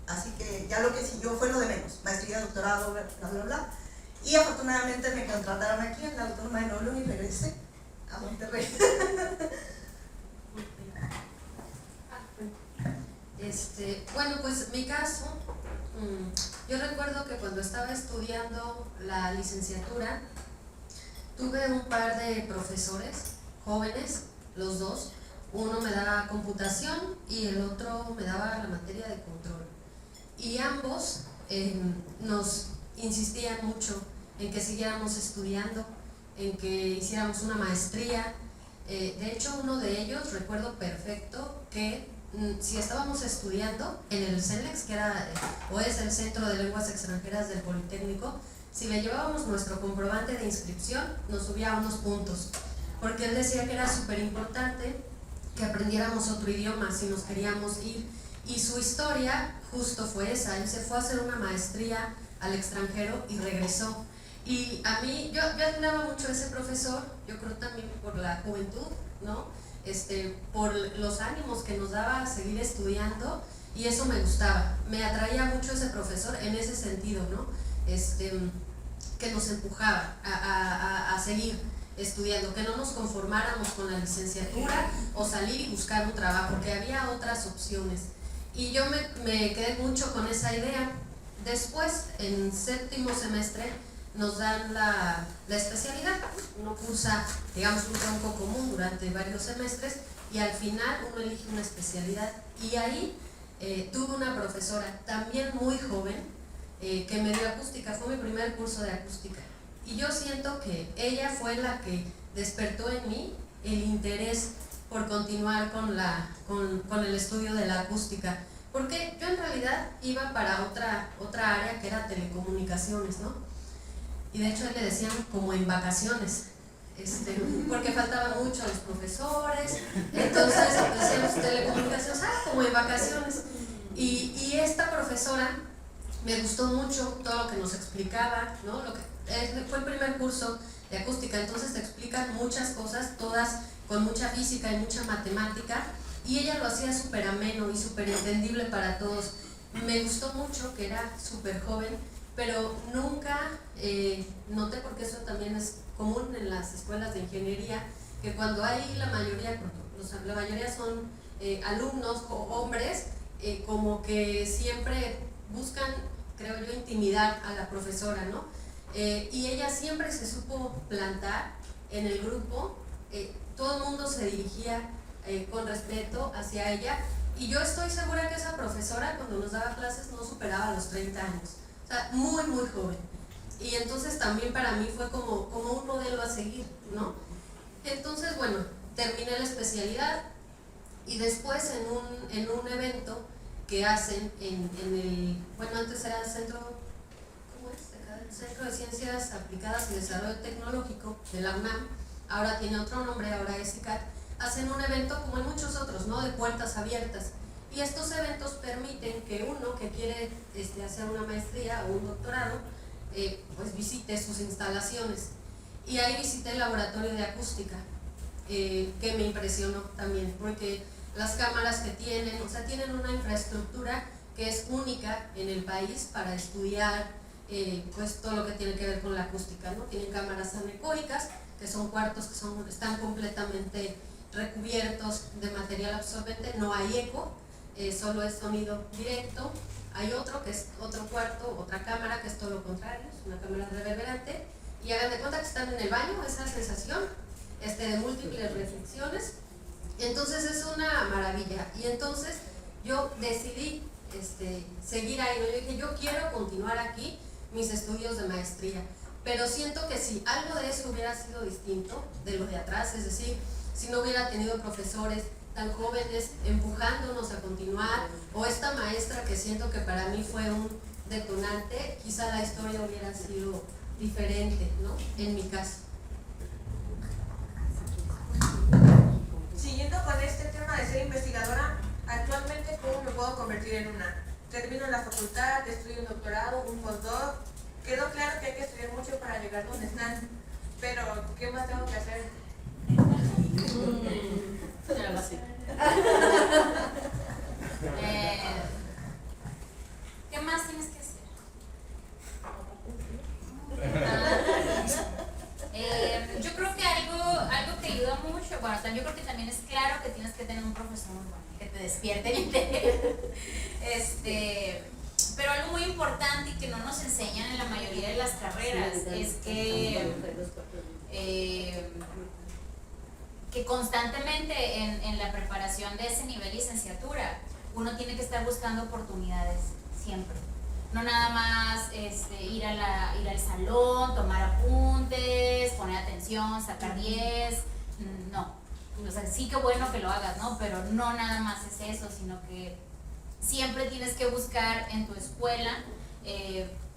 Así que ya lo que siguió fue lo de menos, maestría, doctorado, bla, bla, bla, bla. Y afortunadamente me contrataron aquí en la Autónoma de Nuevo León y regresé a Monterrey. Bueno, pues mi caso, yo recuerdo que cuando estaba estudiando la licenciatura, tuve un par de profesores jóvenes, los dos. Uno me daba computación y el otro me daba la materia de control. Y ambos nos insistían mucho en que siguiéramos estudiando, en que hiciéramos una maestría. De hecho, uno de ellos, recuerdo perfecto que si estábamos estudiando en el CELEX, que era o es el Centro de Lenguas Extranjeras del Politécnico, si le llevábamos nuestro comprobante de inscripción, nos subía unos puntos, porque él decía que era súper importante que aprendiéramos otro idioma si nos queríamos ir. Y su historia justo fue esa, él se fue a hacer una maestría al extranjero y regresó. Y a mí, yo admiraba mucho a ese profesor, yo creo también por la juventud, ¿no? Por los ánimos que nos daba a seguir estudiando, y eso me gustaba, me atraía mucho ese profesor en ese sentido, ¿no? Que nos empujaba a seguir estudiando, que no nos conformáramos con la licenciatura o salir y buscar un trabajo, que había otras opciones. Y yo me quedé mucho con esa idea. Después, en séptimo semestre, nos dan la especialidad. Uno cursa, digamos, un tronco común durante varios semestres y al final uno elige una especialidad. Y ahí tuve una profesora también muy joven que me dio acústica, fue mi primer curso de acústica. Y yo siento que ella fue la que despertó en mí el interés por continuar con el estudio de la acústica, porque yo en realidad iba para otra área que era telecomunicaciones, ¿no? Y de hecho le decían como en vacaciones, porque faltaban mucho los profesores, entonces decíamos telecomunicaciones, como en vacaciones. Y esta profesora me gustó mucho todo lo que nos explicaba, ¿no? Fue el primer curso de acústica, entonces te explican muchas cosas, todas con mucha física y mucha matemática, y ella lo hacía súper ameno y súper entendible para todos. Me gustó mucho que era súper joven, pero nunca noté, porque eso también es común en las escuelas de ingeniería, que cuando hay la mayoría son alumnos o hombres, como que siempre buscan, creo yo, intimidar a la profesora, ¿no? Y ella siempre se supo plantar en el grupo, todo el mundo se dirigía con respeto hacia ella, y yo estoy segura que esa profesora cuando nos daba clases no superaba los 30 años, o sea, muy muy joven. Y entonces también para mí fue como un modelo a seguir, ¿no? Entonces, bueno, terminé la especialidad y después en un evento que hacen en el, bueno, antes era el Centro de Ciencias Aplicadas y Desarrollo Tecnológico de la UNAM, ahora tiene otro nombre, ahora es ICAT, hacen un evento como en muchos otros, ¿no? De puertas abiertas. Y estos eventos permiten que uno que quiere hacer una maestría o un doctorado, pues visite sus instalaciones. Y ahí visité el laboratorio de acústica, que me impresionó también, porque las cámaras que tienen, o sea, tienen una infraestructura que es única en el país para estudiar pues todo lo que tiene que ver con la acústica, ¿no? Tienen cámaras anecóicas, que son cuartos que están completamente recubiertos de material absorbente, no hay eco, solo es sonido directo. Hay otro que es otro cuarto, otra cámara que es todo lo contrario, es una cámara reverberante, y hagan de cuenta que están en el baño, esa sensación de múltiples reflexiones. Entonces es una maravilla. Y entonces yo decidí seguir ahí, ¿no? Yo dije, yo quiero continuar aquí mis estudios de maestría, pero siento que si algo de eso hubiera sido distinto de los de atrás, es decir, si no hubiera tenido profesores tan jóvenes empujándonos a continuar, o esta maestra que siento que para mí fue un detonante, quizá la historia hubiera sido diferente, ¿no? En mi caso. Siguiendo con este tema de ser investigadora, actualmente ¿cómo me puedo convertir en una? Termino la facultad, estudio un doctorado, un postdoc. Quedó claro que hay que estudiar mucho para llegar donde están, pero ¿qué más tengo que hacer? ¿Qué más tienes que hacer? Yo creo que algo que ayuda mucho, bueno, yo creo que también es claro que tienes que tener un profesor muy bueno, que te despierte el interés. Pero algo muy importante y que no nos enseñan en la mayoría de las carreras es que constantemente en la preparación de ese nivel de licenciatura uno tiene que estar buscando oportunidades siempre. No nada más ir al salón, tomar apuntes, poner atención, sacar 10, no. O sea, sí que bueno que lo hagas, ¿no? Pero no nada más es eso, sino que siempre tienes que buscar en tu escuela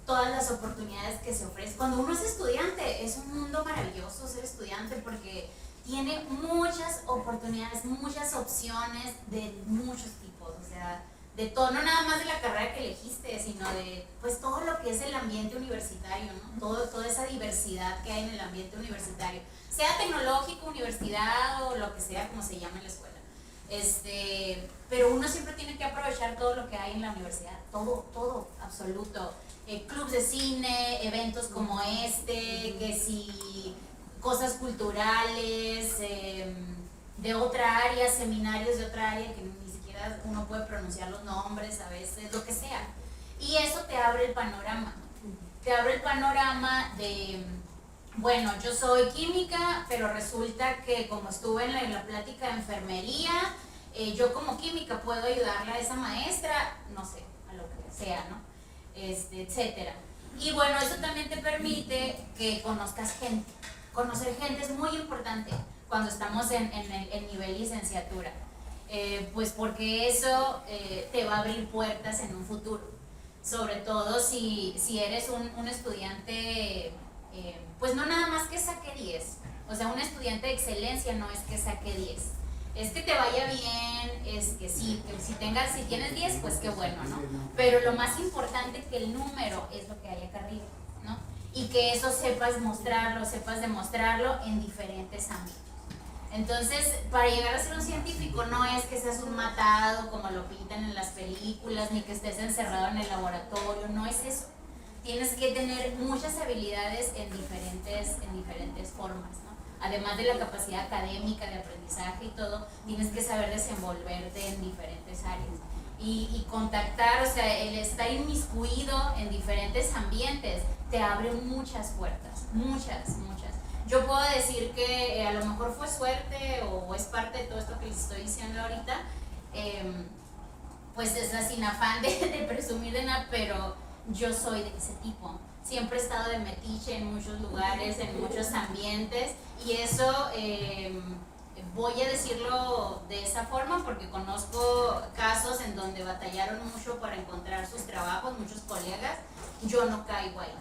todas las oportunidades que se ofrecen. Cuando uno es estudiante, es un mundo maravilloso ser estudiante porque tiene muchas oportunidades, muchas opciones de muchos tipos, o sea, de todo, no nada más de la carrera que elegiste, sino de pues todo lo que es el ambiente universitario, ¿no? Toda esa diversidad que hay en el ambiente universitario, sea tecnológico, universidad o lo que sea, como se llama en la escuela. Pero uno siempre tiene que aprovechar todo lo que hay en la universidad, todo, absoluto. Clubs de cine, eventos como que si cosas culturales, de otra área, seminarios de otra área que ni siquiera uno puede pronunciar los nombres a veces, lo que sea. Y eso te abre el panorama. Te abre el panorama de, bueno, yo soy química, pero resulta que como estuve en la plática de enfermería, yo como química puedo ayudarle a esa maestra, no sé, a lo que sea, ¿no? Etcétera. Y bueno, eso también te permite que conozcas gente. Conocer gente es muy importante cuando estamos en el nivel licenciatura, pues porque eso te va a abrir puertas en un futuro, sobre todo si eres un estudiante, pues no nada más que saque 10, o sea, un estudiante de excelencia no es que saque 10, es que te vaya bien, es que sí, que si tienes 10, pues qué bueno, ¿no? Pero lo más importante que el número es lo que hay acá arriba, ¿no? Y que eso sepas demostrarlo en diferentes ámbitos. Entonces, para llegar a ser un científico no es que seas un matado como lo pintan en las películas, ni que estés encerrado en el laboratorio, no es eso. Tienes que tener muchas habilidades en diferentes formas, ¿no? Además de la capacidad académica, de aprendizaje y todo, tienes que saber desenvolverte en diferentes áreas. Y contactar, o sea, el estar inmiscuido en diferentes ambientes te abre muchas puertas, muchas. Yo puedo decir que a lo mejor fue suerte o es parte de todo esto que les estoy diciendo ahorita, pues es sin afán de presumir de nada, pero yo soy de ese tipo. Siempre he estado de metiche en muchos lugares, en muchos ambientes, y eso voy a decirlo de esa forma porque conozco casos en donde batallaron mucho para encontrar sus trabajos, muchos colegas. Yo no caigo ahí,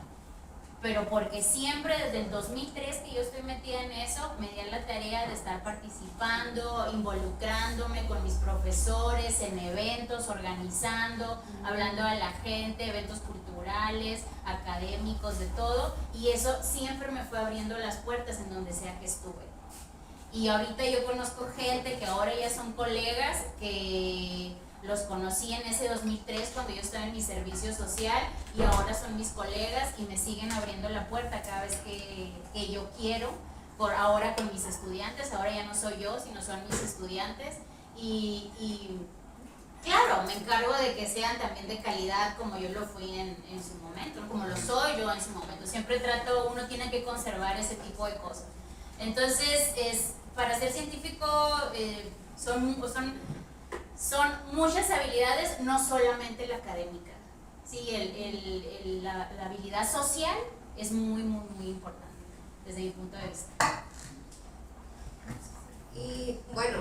pero porque siempre desde el 2003 que yo estoy metida en eso, me di a la tarea de estar participando, involucrándome con mis profesores en eventos, organizando, hablando a la gente, eventos culturales, académicos, de todo, y eso siempre me fue abriendo las puertas en donde sea que estuve. Y ahorita yo conozco gente que ahora ya son colegas, que los conocí en ese 2003 cuando yo estaba en mi servicio social y ahora son mis colegas y me siguen abriendo la puerta cada vez que yo quiero, por ahora con mis estudiantes. Ahora ya no soy yo, sino son mis estudiantes y claro, me encargo de que sean también de calidad como yo lo fui en su momento, como lo soy yo en su momento. Siempre uno tiene que conservar ese tipo de cosas. Entonces, para ser científico son muchas habilidades, no solamente la académica, ¿sí? La habilidad social es muy, muy, muy importante desde mi punto de vista. Y bueno,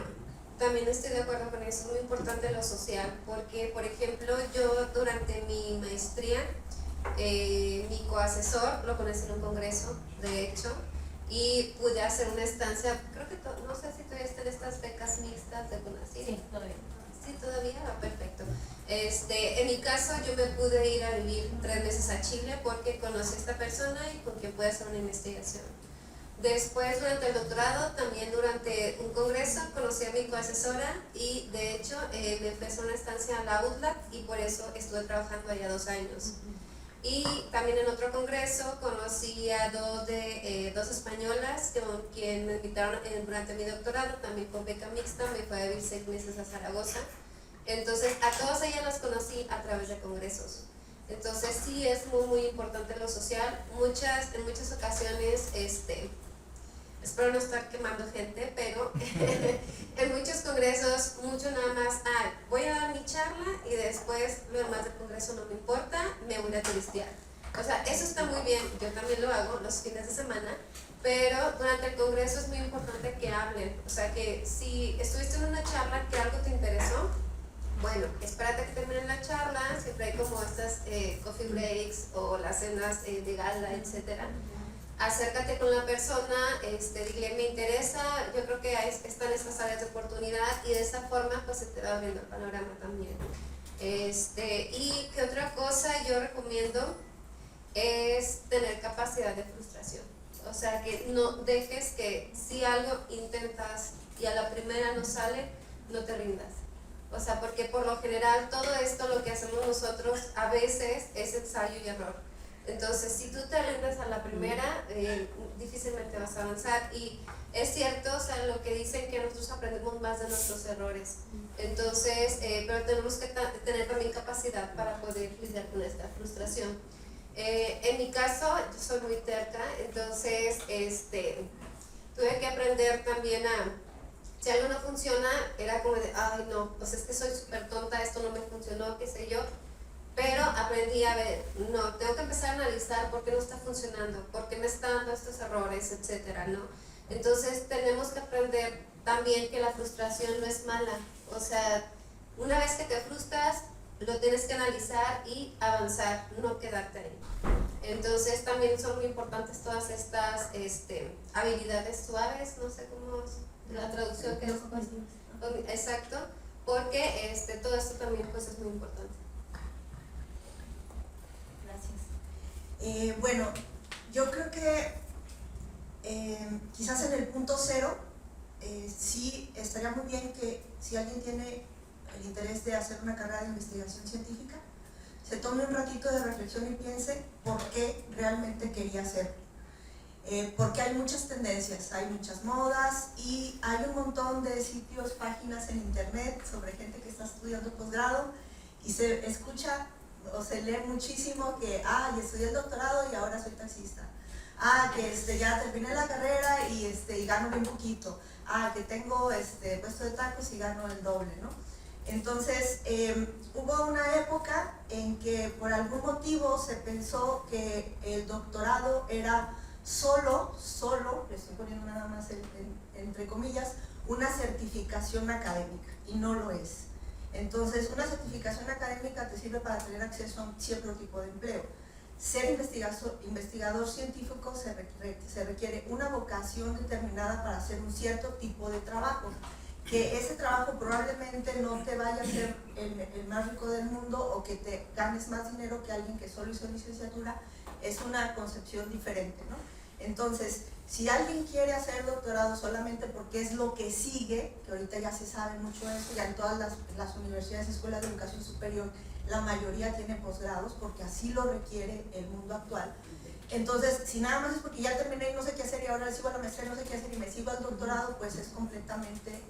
también estoy de acuerdo con eso, es muy importante lo social, porque por ejemplo yo durante mi maestría, mi coasesor lo conocí en un congreso, de hecho, y pude hacer una estancia, creo que no sé si todavía están estas becas mixtas de CONACYT. Sí, todavía. Sí, todavía, perfecto. En mi caso yo me pude ir a vivir 3 meses a Chile porque conocí a esta persona y con quien pude hacer una investigación. Después, durante el doctorado, también durante un congreso, conocí a mi coasesora y de hecho me empezó una estancia en la UTLAC y por eso estuve trabajando allá 2 años. Y también en otro congreso conocí a dos españolas con quien me invitaron durante mi doctorado, también con beca mixta, me fui a vivir 6 meses a Zaragoza. Entonces a todas ellas las conocí a través de congresos. Entonces sí es muy muy importante lo social. En muchas ocasiones, espero no estar quemando gente, pero en muchos congresos, mucho nada más, voy a dar mi charla y después lo demás del congreso no me importa, me voy a turistear. O sea, eso está muy bien, yo también lo hago los fines de semana, pero durante el congreso es muy importante que hablen. O sea, que si estuviste en una charla que algo te interesó, bueno, espérate a que termine la charla, siempre hay como estas coffee breaks o las cenas de gala, etcétera. Acércate con la persona, dile, me interesa, yo creo que están estas áreas de oportunidad y de esa forma pues se te va abriendo el panorama también. Y que otra cosa yo recomiendo es tener capacidad de frustración. O sea, que no dejes que si algo intentas y a la primera no sale, no te rindas. O sea, porque por lo general todo esto lo que hacemos nosotros a veces es ensayo y error. Entonces, si tú te rindes a la primera, difícilmente vas a avanzar. Y es cierto, o sea, lo que dicen que nosotros aprendemos más de nuestros errores. Entonces, pero tenemos que tener también capacidad para poder lidiar con esta frustración. En mi caso, yo soy muy terca, entonces tuve que aprender también si algo no funciona, era como de, ay no, pues es que soy súper tonta, esto no me funcionó, qué sé yo. Pero aprendí a ver, no, tengo que empezar a analizar por qué no está funcionando, por qué me están dando estos errores, etcétera, ¿no? Entonces tenemos que aprender también que la frustración no es mala. O sea, una vez que te frustras, lo tienes que analizar y avanzar, no quedarte ahí. Entonces también son muy importantes todas estas habilidades suaves, no sé cómo es la traducción que es, pues, exacto, porque todo esto también pues es muy importante. Bueno, yo creo que quizás en el punto 0 sí estaría muy bien que si alguien tiene el interés de hacer una carrera de investigación científica, se tome un ratito de reflexión y piense por qué realmente quería hacerlo. Porque hay muchas tendencias, hay muchas modas y hay un montón de sitios, páginas en internet sobre gente que está estudiando posgrado y se escucha o se lee muchísimo que ya estudié el doctorado y ahora soy taxista, que ya terminé la carrera y gano bien poquito, que tengo puesto de tacos y gano el doble, ¿no? Entonces hubo una época en que por algún motivo se pensó que el doctorado era solo, le estoy poniendo nada más entre comillas, una certificación académica, y no lo es. Entonces, una certificación académica te sirve para tener acceso a un cierto tipo de empleo. Ser investigador científico se requiere una vocación determinada para hacer un cierto tipo de trabajo, que ese trabajo probablemente no te vaya a ser el más rico del mundo o que te ganes más dinero que alguien que solo hizo licenciatura, es una concepción diferente, ¿no? Entonces, si alguien quiere hacer doctorado solamente porque es lo que sigue, que ahorita ya se sabe mucho eso, ya en todas las universidades y escuelas de educación superior, la mayoría tiene posgrados porque así lo requiere el mundo actual. Entonces, si nada más es porque ya terminé y no sé qué hacer y ahora sigo a la maestría y no sé qué hacer y me sigo al doctorado, pues es completamente,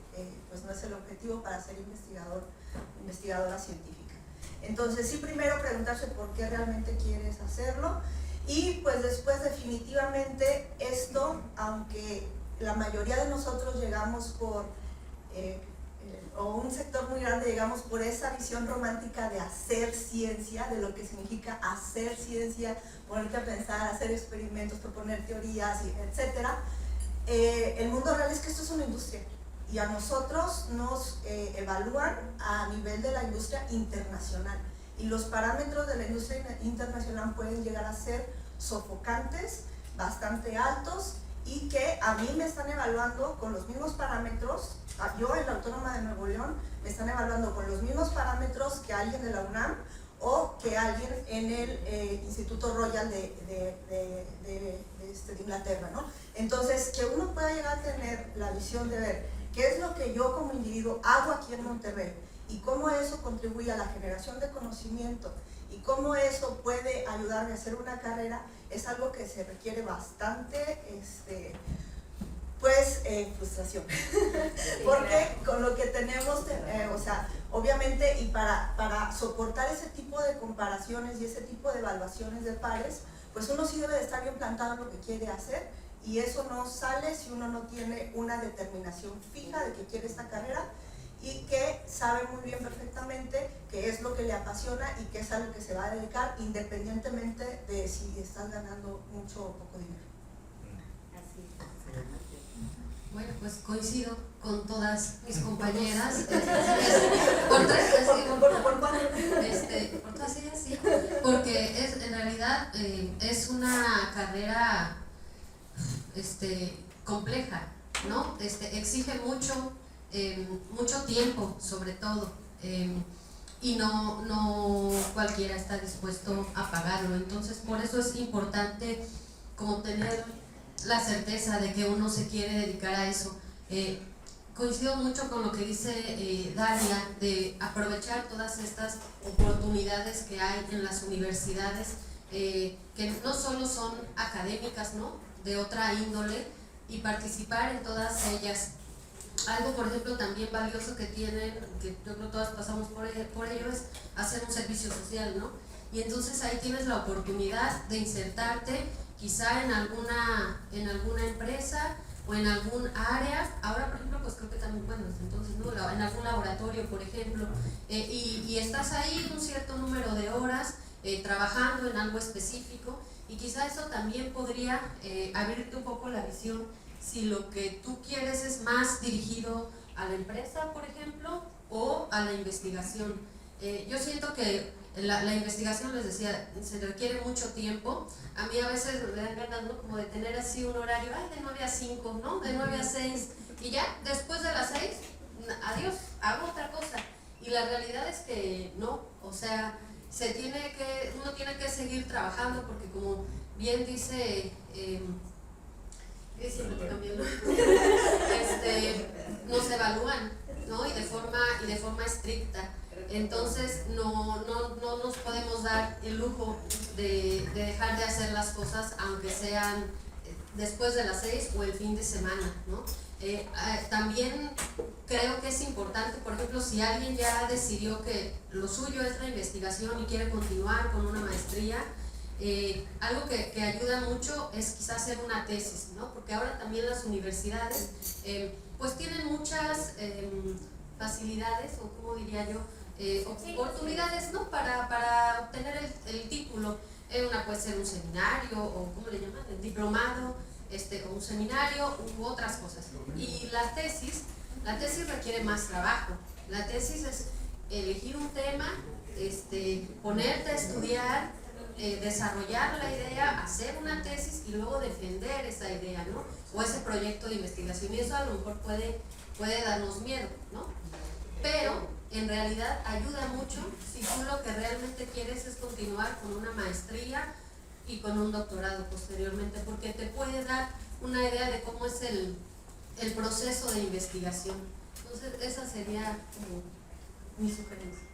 pues no es el objetivo para ser investigadora científica. Entonces, sí, primero preguntarse por qué realmente quieres hacerlo. Y pues después definitivamente esto, aunque la mayoría de nosotros llegamos por o un sector muy grande, digamos, por esa visión romántica de hacer ciencia, de lo que significa hacer ciencia, ponerte a pensar, hacer experimentos, proponer teorías, etc. El mundo real es que esto es una industria y a nosotros nos evalúan a nivel de la industria internacional y los parámetros de la industria internacional pueden llegar a ser sofocantes, bastante altos, y que a mí me están evaluando con los mismos parámetros. Yo en la Autónoma de Nuevo León me están evaluando con los mismos parámetros que alguien de la UNAM o que alguien en el Instituto Royal de Inglaterra, ¿no? Entonces, que uno pueda llegar a tener la visión de ver qué es lo que yo como individuo hago aquí en Monterrey y cómo eso contribuye a la generación de conocimiento y cómo eso puede ayudarme a hacer una carrera, es algo que se requiere bastante frustración. Porque con lo que tenemos, o sea, obviamente, y para soportar ese tipo de comparaciones y ese tipo de evaluaciones de pares, pues uno sí debe de estar bien plantado en lo que quiere hacer, y eso no sale si uno no tiene una determinación fija de que quiere esta carrera y que sabe muy bien perfectamente qué es lo que le apasiona y qué es a lo que se va a dedicar, independientemente de si estás ganando mucho o poco dinero. Bueno, pues coincido con todas mis compañeras. Por todas ellas sí, porque en realidad es una carrera compleja, ¿no? Exige mucho tiempo, sobre todo, y no cualquiera está dispuesto a pagarlo. Entonces, por eso es importante como tener la certeza de que uno se quiere dedicar a eso. Coincido mucho con lo que dice Dalia, de aprovechar todas estas oportunidades que hay en las universidades, que no solo son académicas, ¿no?, de otra índole, y participar en todas ellas. Algo, por ejemplo, también valioso que tienen, que yo creo que todas pasamos por ello, es hacer un servicio social, ¿no? Y entonces ahí tienes la oportunidad de insertarte quizá en alguna empresa o en algún área. Ahora, por ejemplo, pues creo que también, bueno, entonces, ¿no?, en algún laboratorio, por ejemplo, y estás ahí un cierto número de horas trabajando en algo específico, y quizá eso también podría abrirte un poco la visión si lo que tú quieres es más dirigido a la empresa, por ejemplo, o a la investigación. Yo siento que la investigación, les decía, se requiere mucho tiempo. A mí a veces me dan ganas, ¿no?, como de tener así un horario, de 9 a 5, ¿no?, de 9 a 6, y ya después de las 6, adiós, hago otra cosa. Y la realidad es que no, o sea, uno tiene que seguir trabajando, porque como bien dice, nos evalúan, ¿no?, y de forma estricta. Entonces no nos podemos dar el lujo de dejar de hacer las cosas, aunque sean después de las 6 o el fin de semana, ¿no? También creo que es importante, por ejemplo, si alguien ya decidió que lo suyo es la investigación y quiere continuar con una maestría, algo que ayuda mucho es quizás hacer una tesis, ¿no? Porque ahora también las universidades pues tienen muchas facilidades, o como diría yo, oportunidades, ¿no?, para obtener el título. Una puede ser un seminario, o ¿cómo le llaman?, el diplomado, o un seminario u otras cosas. Y la tesis requiere más trabajo. La tesis es elegir un tema, ponerte a estudiar, desarrollar la idea, hacer una tesis y luego defender esa idea, ¿no?, o ese proyecto de investigación. Y eso a lo mejor puede darnos miedo, ¿no? Pero en realidad ayuda mucho si tú lo que realmente quieres es continuar con una maestría y con un doctorado posteriormente, porque te puede dar una idea de cómo es el proceso de investigación. Entonces esa sería como mi sugerencia.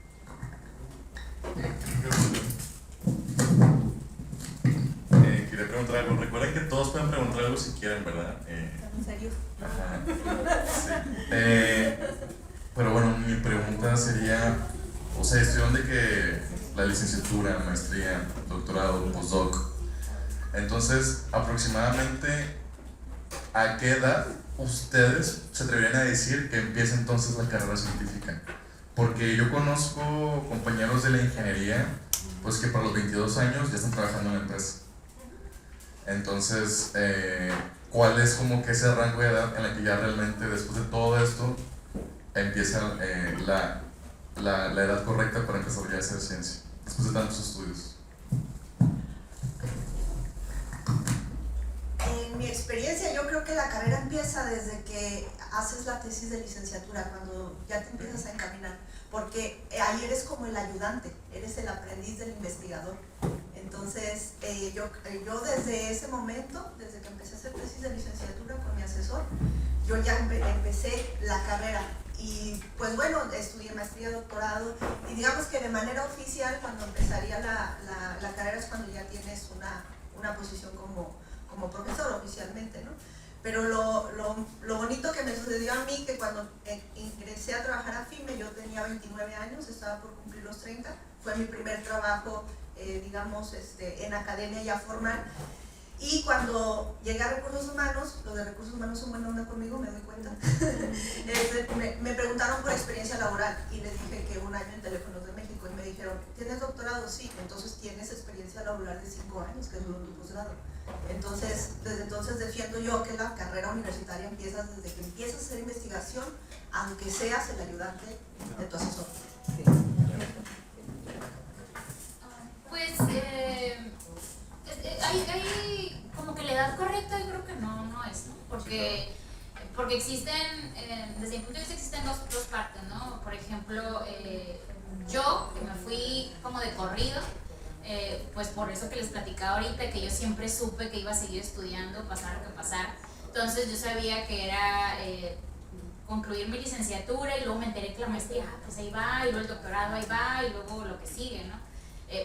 Quería preguntar algo. Recuerden que todos pueden preguntar algo si quieren, ¿verdad? ¿En serio? Ajá. Sí. Pero bueno, mi pregunta sería, o sea, estudian de que la licenciatura, maestría, doctorado, postdoc. Entonces, aproximadamente, ¿a qué edad ustedes se atreverían a decir que empieza entonces la carrera científica? Porque yo conozco compañeros de la ingeniería, pues que para los 22 años ya están trabajando en la empresa. Entonces, ¿cuál es como que ese rango de edad en la que ya realmente después de todo esto empieza la edad correcta para empezar ya a hacer ciencia, después de tantos estudios? En mi experiencia, yo creo que la carrera empieza desde que haces la tesis de licenciatura, cuando ya te empiezas a encaminar, porque ahí eres como el ayudante, eres el aprendiz del investigador. Entonces, yo desde ese momento, desde que empecé a hacer tesis de licenciatura con mi asesor, yo ya empecé la carrera. Y pues bueno, estudié maestría, doctorado, y digamos que de manera oficial, cuando empezaría la carrera es cuando ya tienes una posición como profesor oficialmente, ¿no? Pero lo bonito que me sucedió a mí, que cuando ingresé a trabajar a FIME, yo tenía 29 años, estaba por cumplir los 30, fue mi primer trabajo, digamos, en academia ya formal. Y cuando llegué a Recursos Humanos, los de Recursos Humanos son buena onda conmigo, me doy cuenta, me preguntaron por experiencia laboral y les dije que 1 año en Teléfonos de México y me dijeron, ¿tienes doctorado? Sí, entonces tienes experiencia laboral de 5 años, que duró tu posgrado. Entonces, desde entonces defiendo yo que la carrera universitaria empieza desde que empiezas a hacer investigación, aunque seas el ayudante de tu asesor. Pues hay como que la edad correcta, yo creo que no es, ¿no? Porque existen, desde mi punto de vista existen dos partes, ¿no? Por ejemplo, yo que me fui como de corrido, pues por eso que les platicaba ahorita, que yo siempre supe que iba a seguir estudiando, pasara lo que pasara. Entonces yo sabía que era concluir mi licenciatura y luego me enteré que la maestría, pues ahí va, y luego el doctorado ahí va, y luego lo que sigue, ¿no?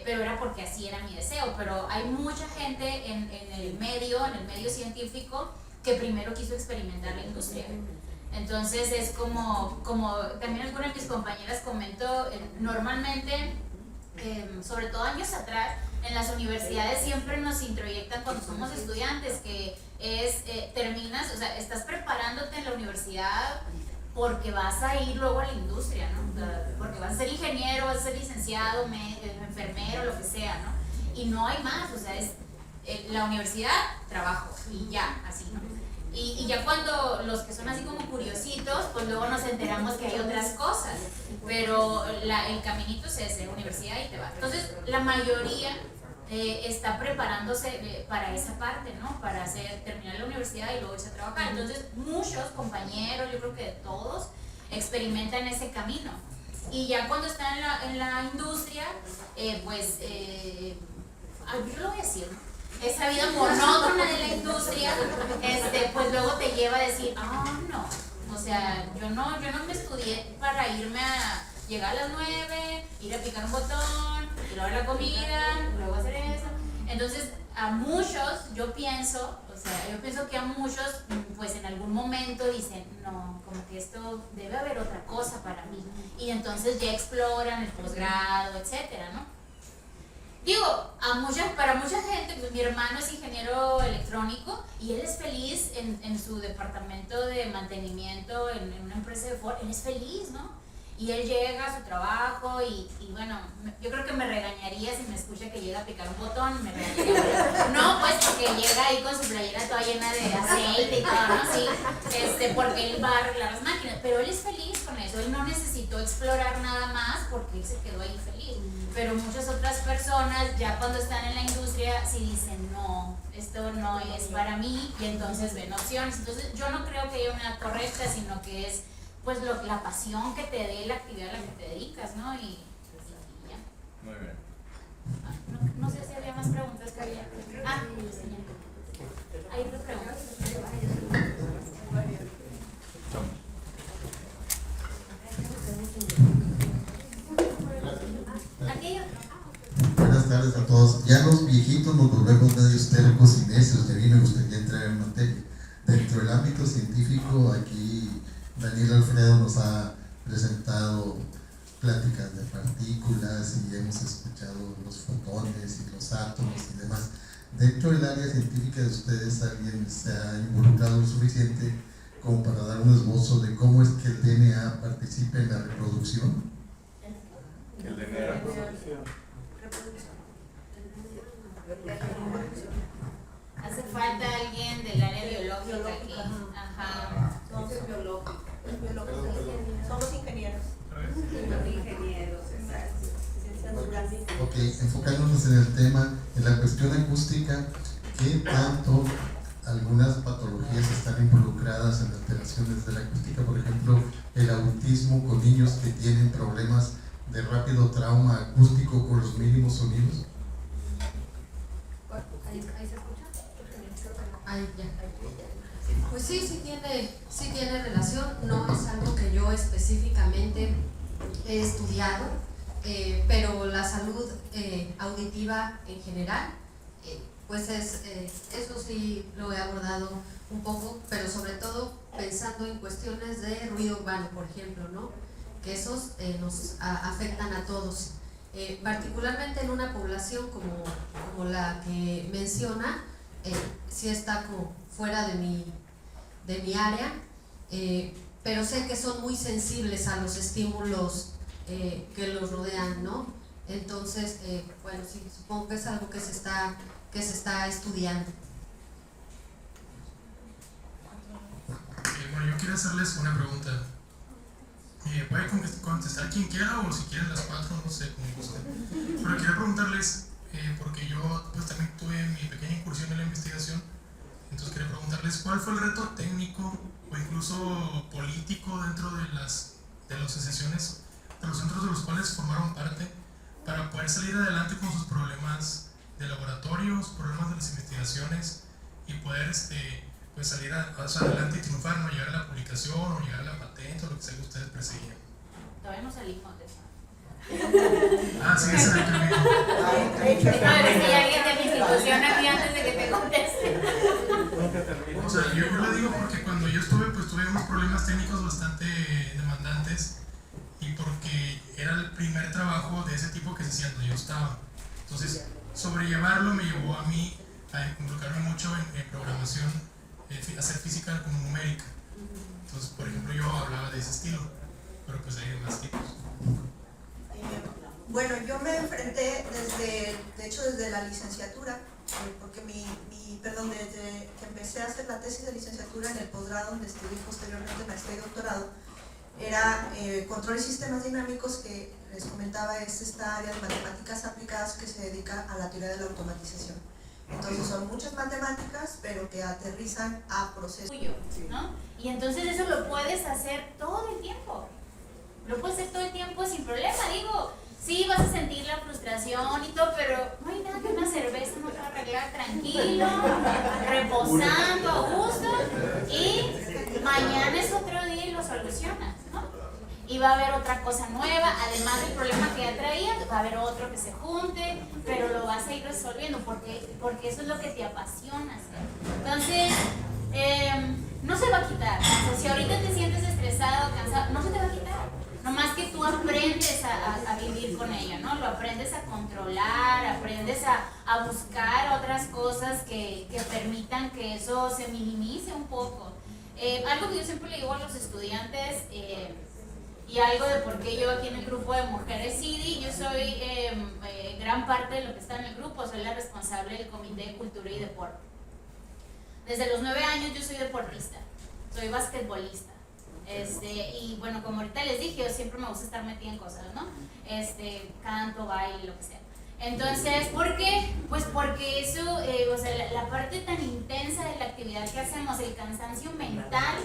Pero era porque así era mi deseo. Pero hay mucha gente en el medio científico que primero quiso experimentar la industria. Entonces es como también alguna de mis compañeras comentó, normalmente, sobre todo años atrás, en las universidades siempre nos introyectan cuando somos estudiantes que terminas, o sea, estás preparándote en la universidad porque vas a ir luego a la industria, ¿no? Porque vas a ser ingeniero, vas a ser licenciado, enfermero, lo que sea, ¿no? Y no hay más, o sea, es la universidad, trabajo, y ya, así, ¿no? Y ya cuando los que son así como curiositos, pues luego nos enteramos que hay otras cosas, pero el caminito es ese, universidad y te vas. Entonces, la mayoría está preparándose para esa parte, ¿no? Para terminar la universidad y luego irse a trabajar. Entonces, muchos compañeros, yo creo que de todos, experimentan ese camino. Y ya cuando están en la industria, pues, yo lo voy a decir, ¿no? Esa vida monótona de la industria, pues luego te lleva a decir, no, o sea, yo no me estudié para irme a llegar a las 9, ir a picar un botón, y luego la comida, luego hacer eso. Entonces, a muchos, yo pienso que a muchos, pues en algún momento dicen, no, como que esto debe haber otra cosa para mí. Y entonces ya exploran el posgrado, etcétera, ¿no? Digo, para mucha gente, pues mi hermano es ingeniero electrónico y él es feliz en su departamento de mantenimiento en una empresa de Ford, él es feliz, ¿no? Y él llega a su trabajo y bueno, yo creo que me regañaría si me escucha que llega a picar un botón, me regañaría. No, pues porque llega ahí con su playera toda llena de aceite y todo, ¿no? Sí, porque él va a arreglar las máquinas, pero él es feliz con eso, él no necesitó explorar nada más porque él se quedó ahí feliz. Pero muchas otras personas ya cuando están en la industria sí dicen, no, esto no es para mí, y entonces ven opciones. Entonces yo no creo que haya una correcta, sino que es pues la pasión que te dé la actividad a la que te dedicas, ¿no? Y ya. Muy bien. No sé si había más preguntas que había. Señor. Hay otra pregunta. Aquí hay otro. Buenas tardes a todos. Ya los viejitos nos volvemos medios tercos y necios, de mí me gustaría entrar en materia. Dentro del ámbito científico, aquí Daniel Alfredo nos ha presentado pláticas de partículas y hemos escuchado los fotones y los átomos y demás. Dentro del área científica de ustedes, ¿alguien se ha involucrado lo suficiente como para dar un esbozo de cómo es que el DNA participa en la reproducción? El DNA. Hace falta alguien del área biológica aquí. Ajá. Entonces, biológico. Somos ingenieros. Ingenieros, exacto. Ciencias naturales. Ok, enfocándonos en el tema, en la cuestión acústica, ¿qué tanto algunas patologías están involucradas en alteraciones de la acústica? Por ejemplo, el autismo con niños que tienen problemas de rápido trauma acústico con los mínimos sonidos. ¿Ahí se escucha? Ahí ya. Pues sí tiene relación. No es algo que yo específicamente he estudiado, pero la salud auditiva en general, pues eso sí lo he abordado un poco, pero sobre todo pensando en cuestiones de ruido urbano, por ejemplo, ¿no? Que esos nos afectan a todos. Particularmente en una población como la que menciona, sí está como fuera de mi área, pero sé que son muy sensibles a los estímulos que los rodean, ¿no? Entonces, bueno, sí, supongo que es algo que se está estudiando. Bueno, yo quiero hacerles una pregunta. Puede contestar quien quiera o si quieren las cuatro, no sé, como gusten. Pero quiero preguntarles, porque yo pues también tuve mi pequeña incursión en la investigación, entonces quería preguntarles cuál fue el reto técnico o incluso político dentro de las asociaciones, de los centros de los cuales formaron parte, para poder salir adelante con sus problemas de laboratorio, sus problemas de las investigaciones y poder pues salir adelante y triunfar, no llegar a la publicación o llegar a la patente o lo que sea que ustedes perseguían. Todavía no salimos de eso. Sí, ese era el camino. Déjame ver si hay alguien de mi institución aquí antes de que te conteste. O sea, yo lo digo porque cuando yo estuve, pues tuve unos problemas técnicos bastante demandantes y porque era el primer trabajo de ese tipo que se hacía donde yo estaba. Entonces, sobrellevarlo me llevó a mí a involucrarme mucho en programación, hacer física como numérica. Entonces, por ejemplo, yo hablaba de ese estilo, pero pues hay más tipos. Bueno, yo me enfrenté desde la licenciatura, porque desde que empecé a hacer la tesis de licenciatura en el posgrado, donde estudié posteriormente maestría y doctorado, era control y sistemas dinámicos, que les comentaba, es esta área de matemáticas aplicadas que se dedica a la teoría de la automatización. Entonces son muchas matemáticas, pero que aterrizan a procesos. ¿No? Y entonces eso lo puedes hacer todo el tiempo. Lo puedes hacer todo el tiempo sin problema. Digo, sí vas a sentir la frustración y todo, pero no hay nada que una cerveza no te va a arreglar tranquilo, reposando a gusto, y mañana es otro día y lo solucionas, ¿no? Y va a haber otra cosa nueva, además del problema que ya traías, va a haber otro que se junte, pero lo vas a ir resolviendo porque eso es lo que te apasiona hacer. Entonces, no se va a quitar. O sea, si ahorita te sientes estresado, cansado, no se te va a quitar. Nomás que tú aprendes a vivir con ello, ¿no? Lo aprendes a controlar, aprendes a buscar otras cosas que permitan que eso se minimice un poco. Algo que yo siempre le digo a los estudiantes, y algo de por qué yo aquí en el grupo de Mujeres CIDI, yo soy gran parte de lo que está en el grupo, soy la responsable del Comité de Cultura y Deporte. Desde los 9 años yo soy deportista, soy basquetbolista. Y bueno, como ahorita les dije, yo siempre me gusta estar metida en cosas, ¿no? Canto, baile, lo que sea. Entonces, ¿por qué? Pues porque eso, o sea, la parte tan intensa de la actividad que hacemos, el cansancio mental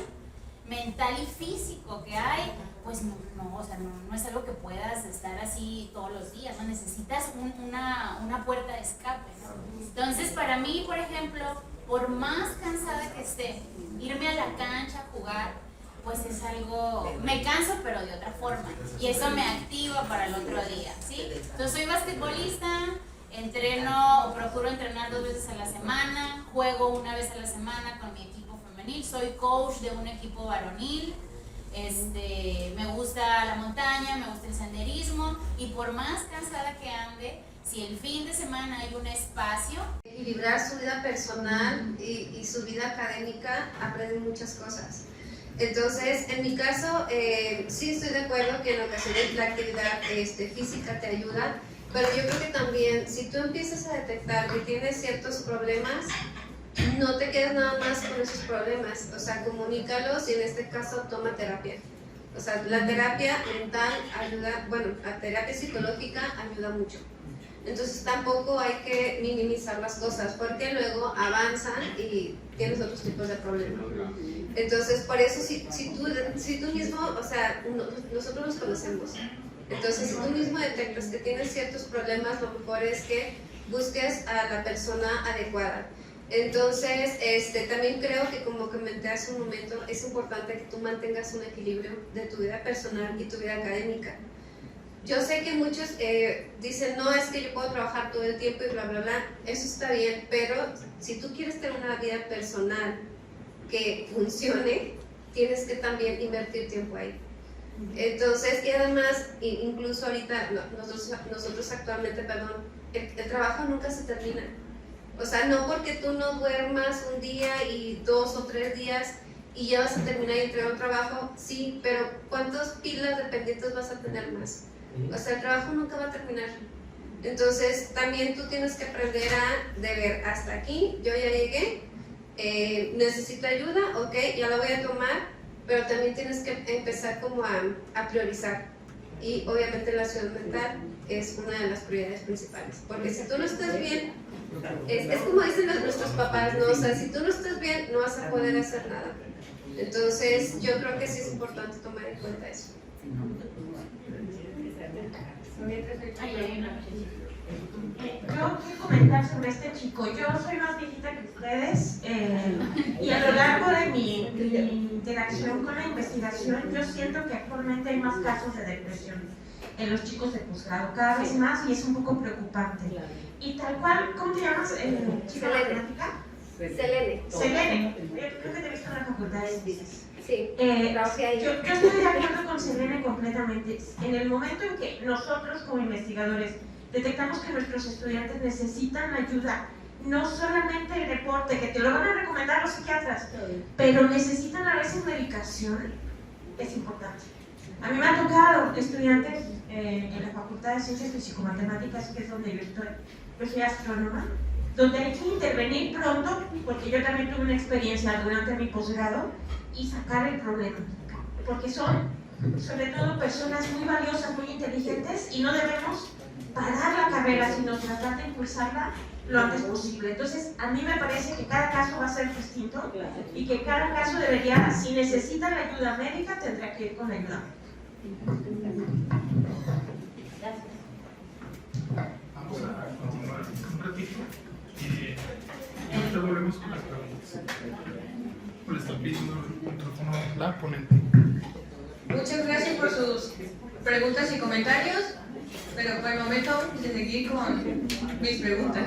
y físico que hay, pues no es algo que puedas estar así todos los días, ¿no? Necesitas una puerta de escape, ¿no? Entonces, para mí, por ejemplo, por más cansada que esté, irme a la cancha a jugar, pues es algo, me canso pero de otra forma, y eso me activa para el otro día, ¿sí? Entonces soy basquetbolista, entreno o procuro entrenar 2 veces a la semana, juego 1 vez a la semana con mi equipo femenil, soy coach de un equipo varonil, me gusta la montaña, me gusta el senderismo, y por más cansada que ande, si el fin de semana hay un espacio, equilibrar su vida personal y su vida académica, aprenden muchas cosas. Entonces, en mi caso, sí estoy de acuerdo que en ocasiones la actividad física te ayuda, pero yo creo que también, si tú empiezas a detectar que tienes ciertos problemas, no te quedes nada más con esos problemas, o sea, comunícalos y en este caso toma terapia. O sea, la terapia mental ayuda, bueno, la terapia psicológica ayuda mucho. Entonces tampoco hay que minimizar las cosas porque luego avanzan y tienes otros tipos de problemas. Entonces, por eso, si tú mismo, o sea, nosotros nos conocemos. Entonces, si tú mismo detectas que tienes ciertos problemas, lo mejor es que busques a la persona adecuada. Entonces, también creo que, como comenté hace un momento, es importante que tú mantengas un equilibrio de tu vida personal y tu vida académica. Yo sé que muchos dicen, no, es que yo puedo trabajar todo el tiempo y bla, bla, bla. Eso está bien, pero si tú quieres tener una vida personal que funcione, tienes que también invertir tiempo ahí. Entonces, y además, incluso ahorita, nosotros actualmente, el trabajo nunca se termina. O sea, no porque tú no duermas un día y 2 o 3 días y ya vas a terminar y entregar un trabajo, sí, pero ¿cuántas pilas de pendientes vas a tener más? O sea, el trabajo nunca va a terminar. Entonces, también tú tienes que aprender de ver, hasta aquí, yo ya llegué, necesito ayuda, ok, ya la voy a tomar, pero también tienes que empezar como a priorizar. Y obviamente la salud mental es una de las prioridades principales, porque si tú no estás bien, es como dicen nuestros papás, ¿no? O sea, si tú no estás bien, no vas a poder hacer nada. Entonces, yo creo que sí es importante tomar en cuenta eso. Yo quiero comentar sobre este chico. Yo soy más viejita que ustedes y a lo largo de mi interacción con la investigación yo siento que actualmente hay más casos de depresión en los chicos de posgrado, cada vez más, y es un poco preocupante. Y tal cual, ¿cómo te llamas? ¿Chica matemática? Selene. Selene. Creo que te he visto en la facultad de ciencias. Sí, trabajé ahí. Yo estoy de acuerdo con Selene completamente. En el momento en que nosotros como investigadores detectamos que nuestros estudiantes necesitan ayuda, no solamente el reporte, que te lo van a recomendar los psiquiatras, pero necesitan a veces medicación, es importante. A mí me ha tocado estudiantes en la Facultad de Ciencias Físico-Matemáticas, que es donde yo soy astrónoma, donde hay que intervenir pronto, porque yo también tuve una experiencia durante mi posgrado, y sacar el problema, porque son sobre todo personas muy valiosas, muy inteligentes, y no debemos parar la carrera, sino tratar de impulsarla lo antes posible. Entonces, a mí me parece que cada caso va a ser distinto y que cada caso debería, si necesita la ayuda médica, tendrá que ir con ayuda. Gracias. Vamos a continuar un ratito y ahorita volvemos con las preguntas. Le está pidiendo el micrófono a la ponente. Muchas gracias por sus preguntas y comentarios, pero por el momento vamos a seguir con mis preguntas.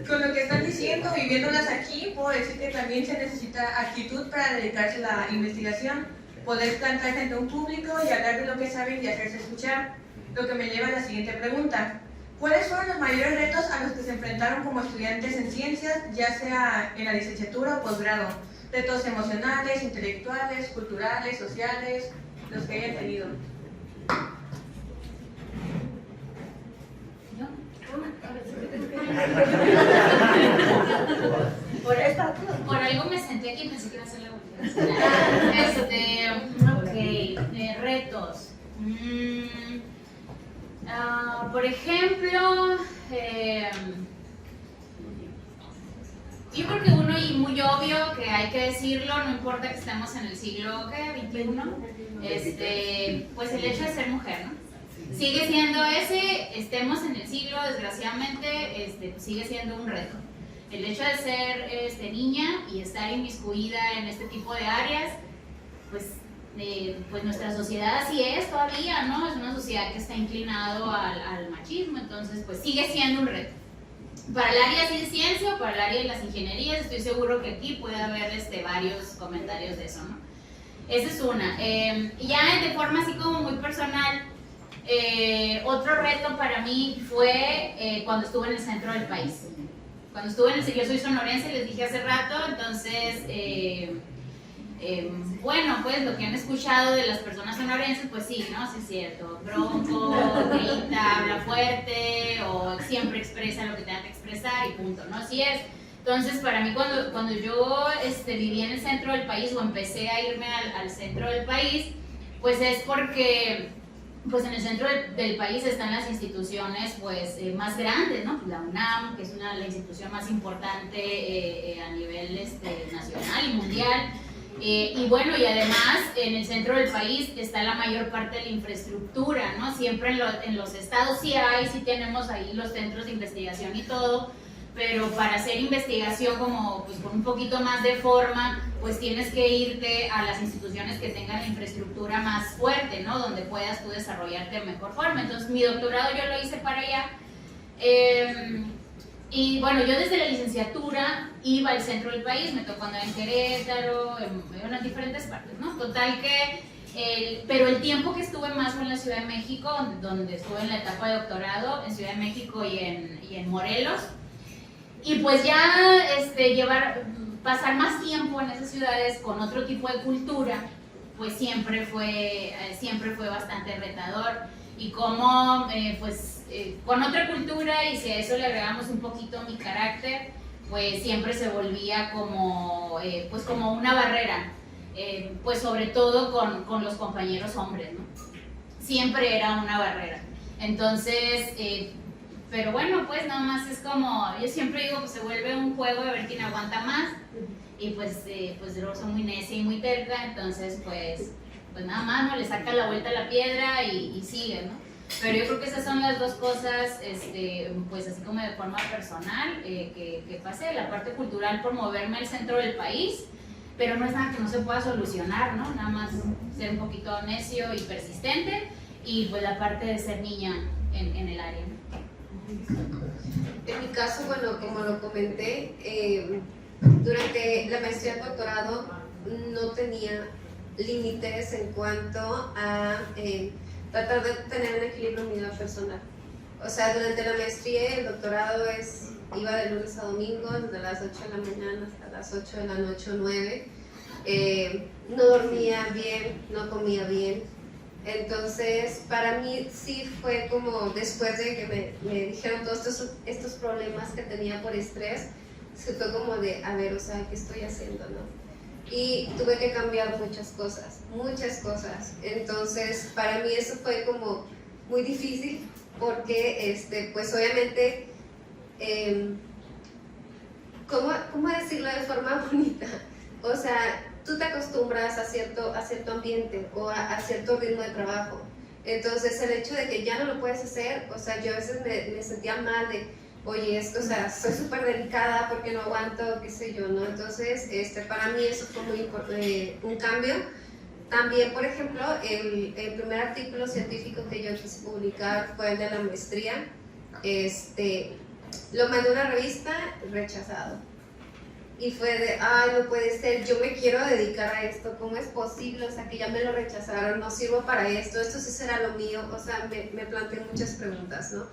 Con lo que están diciendo y viéndolas aquí, puedo decir que también se necesita actitud para dedicarse a la investigación, poder plantarse ante un público y hablar de lo que saben y hacerse escuchar. Lo que me lleva a la siguiente pregunta. ¿Cuáles fueron los mayores retos a los que se enfrentaron como estudiantes en ciencias, ya sea en la licenciatura o posgrado? Retos emocionales, intelectuales, culturales, sociales, los que hayan tenido. Por algo me senté aquí y pensé que iba a ser la última. Retos. Por ejemplo, yo creo que uno, y muy obvio que hay que decirlo, no importa que estemos en el siglo XXI, pues el hecho de ser mujer, ¿no? Sigue siendo estemos en el siglo, desgraciadamente, pues sigue siendo un reto. El hecho de ser niña y estar inmiscuida en este tipo de áreas, pues nuestra sociedad así es todavía, ¿no? Es una sociedad que está inclinado al machismo, entonces pues sigue siendo un reto. Para el área de ciencia o para el área de las ingenierías, estoy seguro que aquí puede haber varios comentarios de eso, ¿no? Esa es una. Ya de forma así como muy personal, Otro reto para mí fue cuando estuve en el centro del país. Cuando estuve en el, yo soy sonorense, les dije hace rato, entonces, bueno, pues lo que han escuchado de las personas sonorenses, pues sí, ¿no? Sí es cierto. Bronco, grita, habla fuerte, o siempre expresa lo que tenga que expresar y punto, ¿no? Así es. Entonces, para mí, cuando yo viví en el centro del país o empecé a irme al centro del país, pues es porque pues en el centro del país están las instituciones pues, más grandes, ¿no? La UNAM, que es la institución más importante a nivel nacional y mundial. Y bueno, y además en el centro del país está la mayor parte de la infraestructura, ¿no? Siempre en los estados sí tenemos ahí los centros de investigación y todo, pero para hacer investigación como pues con un poquito más de forma, pues tienes que irte a las instituciones que tengan la infraestructura más fuerte, ¿no? Donde puedas tú desarrollarte de mejor forma. Entonces mi doctorado yo lo hice para allá. Y bueno, yo desde la licenciatura iba al centro del país, me tocó andar en Querétaro, en diferentes partes, ¿no? Total que, pero el tiempo que estuve más fue en la Ciudad de México, donde estuve en la etapa de doctorado, en Ciudad de México y en Morelos. Y pues ya pasar más tiempo en esas ciudades con otro tipo de cultura, pues siempre fue bastante retador. Y como, con otra cultura, y si a eso le agregamos un poquito mi carácter, pues siempre se volvía como una barrera, pues sobre todo con los compañeros hombres, ¿no? Siempre era una barrera. Entonces, pero bueno, pues nada más es como, yo siempre digo, pues se vuelve un juego de ver quién aguanta más, y pues yo soy muy necia y muy terca, entonces pues nada más, ¿no? Le saca la vuelta a la piedra y sigue, ¿no? Pero yo creo que esas son las dos cosas, pues así como de forma personal, que pasé, la parte cultural por moverme al centro del país, pero no es nada que no se pueda solucionar, ¿no? Nada más ser un poquito necio y persistente, y pues la parte de ser niña en el área, ¿no? En mi caso, bueno, como lo comenté, durante la maestría y doctorado no tenía límites en cuanto a tratar de tener un equilibrio en mi vida personal. O sea, durante la maestría y el doctorado iba de lunes a domingo, desde las 8 de la mañana hasta las 8 de la noche o 9. No dormía bien, no comía bien. Entonces, para mí sí fue como después de que me dijeron todos estos problemas que tenía por estrés, se fue como de, a ver, o sea, ¿qué estoy haciendo, no? Y tuve que cambiar muchas cosas. Entonces, para mí eso fue como muy difícil porque, pues obviamente, ¿cómo decirlo de forma bonita? O sea, tú te acostumbras a cierto ambiente o a cierto ritmo de trabajo. Entonces, el hecho de que ya no lo puedes hacer, o sea, yo a veces me sentía mal de, oye, o sea, soy súper delicada porque no aguanto, qué sé yo, ¿no? Entonces, para mí eso fue muy importante, un cambio. También, por ejemplo, el primer artículo científico que yo quise publicar fue el de la maestría. Lo mandé a una revista, rechazado. Y fue de, ay, no puede ser, yo me quiero dedicar a esto, ¿cómo es posible? O sea, que ya me lo rechazaron, no sirvo para esto sí será lo mío. O sea, me planteé muchas preguntas, ¿no?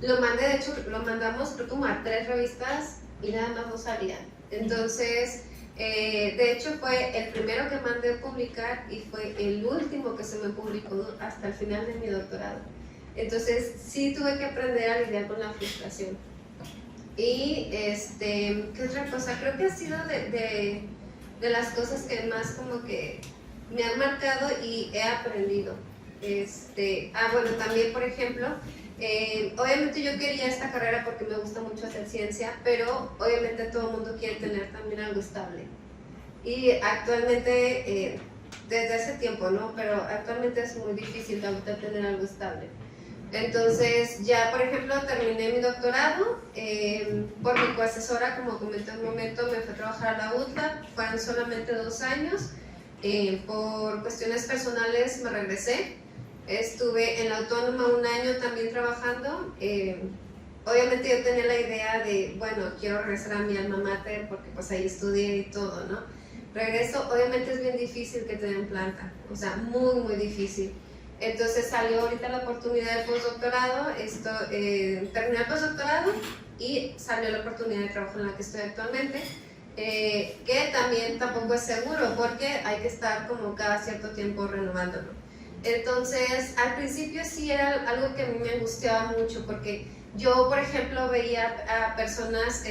Lo mandé, de hecho, lo mandamos creo como a 3 revistas y nada más no salían. Entonces, de hecho fue el primero que mandé a publicar y fue el último que se me publicó hasta el final de mi doctorado. Entonces, sí tuve que aprender a lidiar con la frustración. Y, ¿qué otra cosa? Creo que ha sido de las cosas que más como que me han marcado y he aprendido. Bueno, también, por ejemplo, obviamente yo quería esta carrera porque me gusta mucho hacer ciencia, pero obviamente todo el mundo quiere tener también algo estable. Y actualmente, desde hace tiempo, ¿no? Pero actualmente es muy difícil ahorita tener algo estable. Entonces, ya por ejemplo, terminé mi doctorado, por mi coasesora, como comenté en un momento, me fui a trabajar a la UTLA, fueron solamente 2 años, por cuestiones personales me regresé. Estuve en la Autónoma 1 año también trabajando. Obviamente yo tenía la idea de, bueno, quiero regresar a mi alma mater porque pues ahí estudié y todo, ¿no? Regreso, obviamente es bien difícil que te den planta, o sea, muy, muy difícil. Entonces salió ahorita la oportunidad del postdoctorado, terminé el postdoctorado y salió la oportunidad de trabajo en la que estoy actualmente, que también tampoco es seguro porque hay que estar como cada cierto tiempo renovándolo. Entonces al principio sí era algo que a mí me angustiaba mucho porque yo, por ejemplo, veía a personas,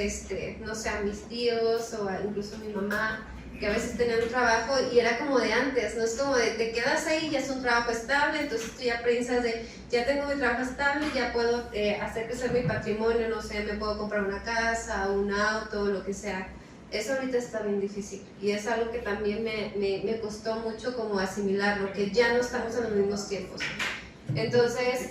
no sé, a mis tíos o incluso a mi mamá, que a veces tenían un trabajo y era como de antes, no es como de te quedas ahí, ya es un trabajo estable, entonces tú ya piensas de ya tengo mi trabajo estable, ya puedo hacer crecer mi patrimonio, no sé, me puedo comprar una casa, un auto, lo que sea. Eso ahorita está bien difícil y es algo que también me costó mucho como asimilarlo, que ya no estamos en los mismos tiempos. Entonces,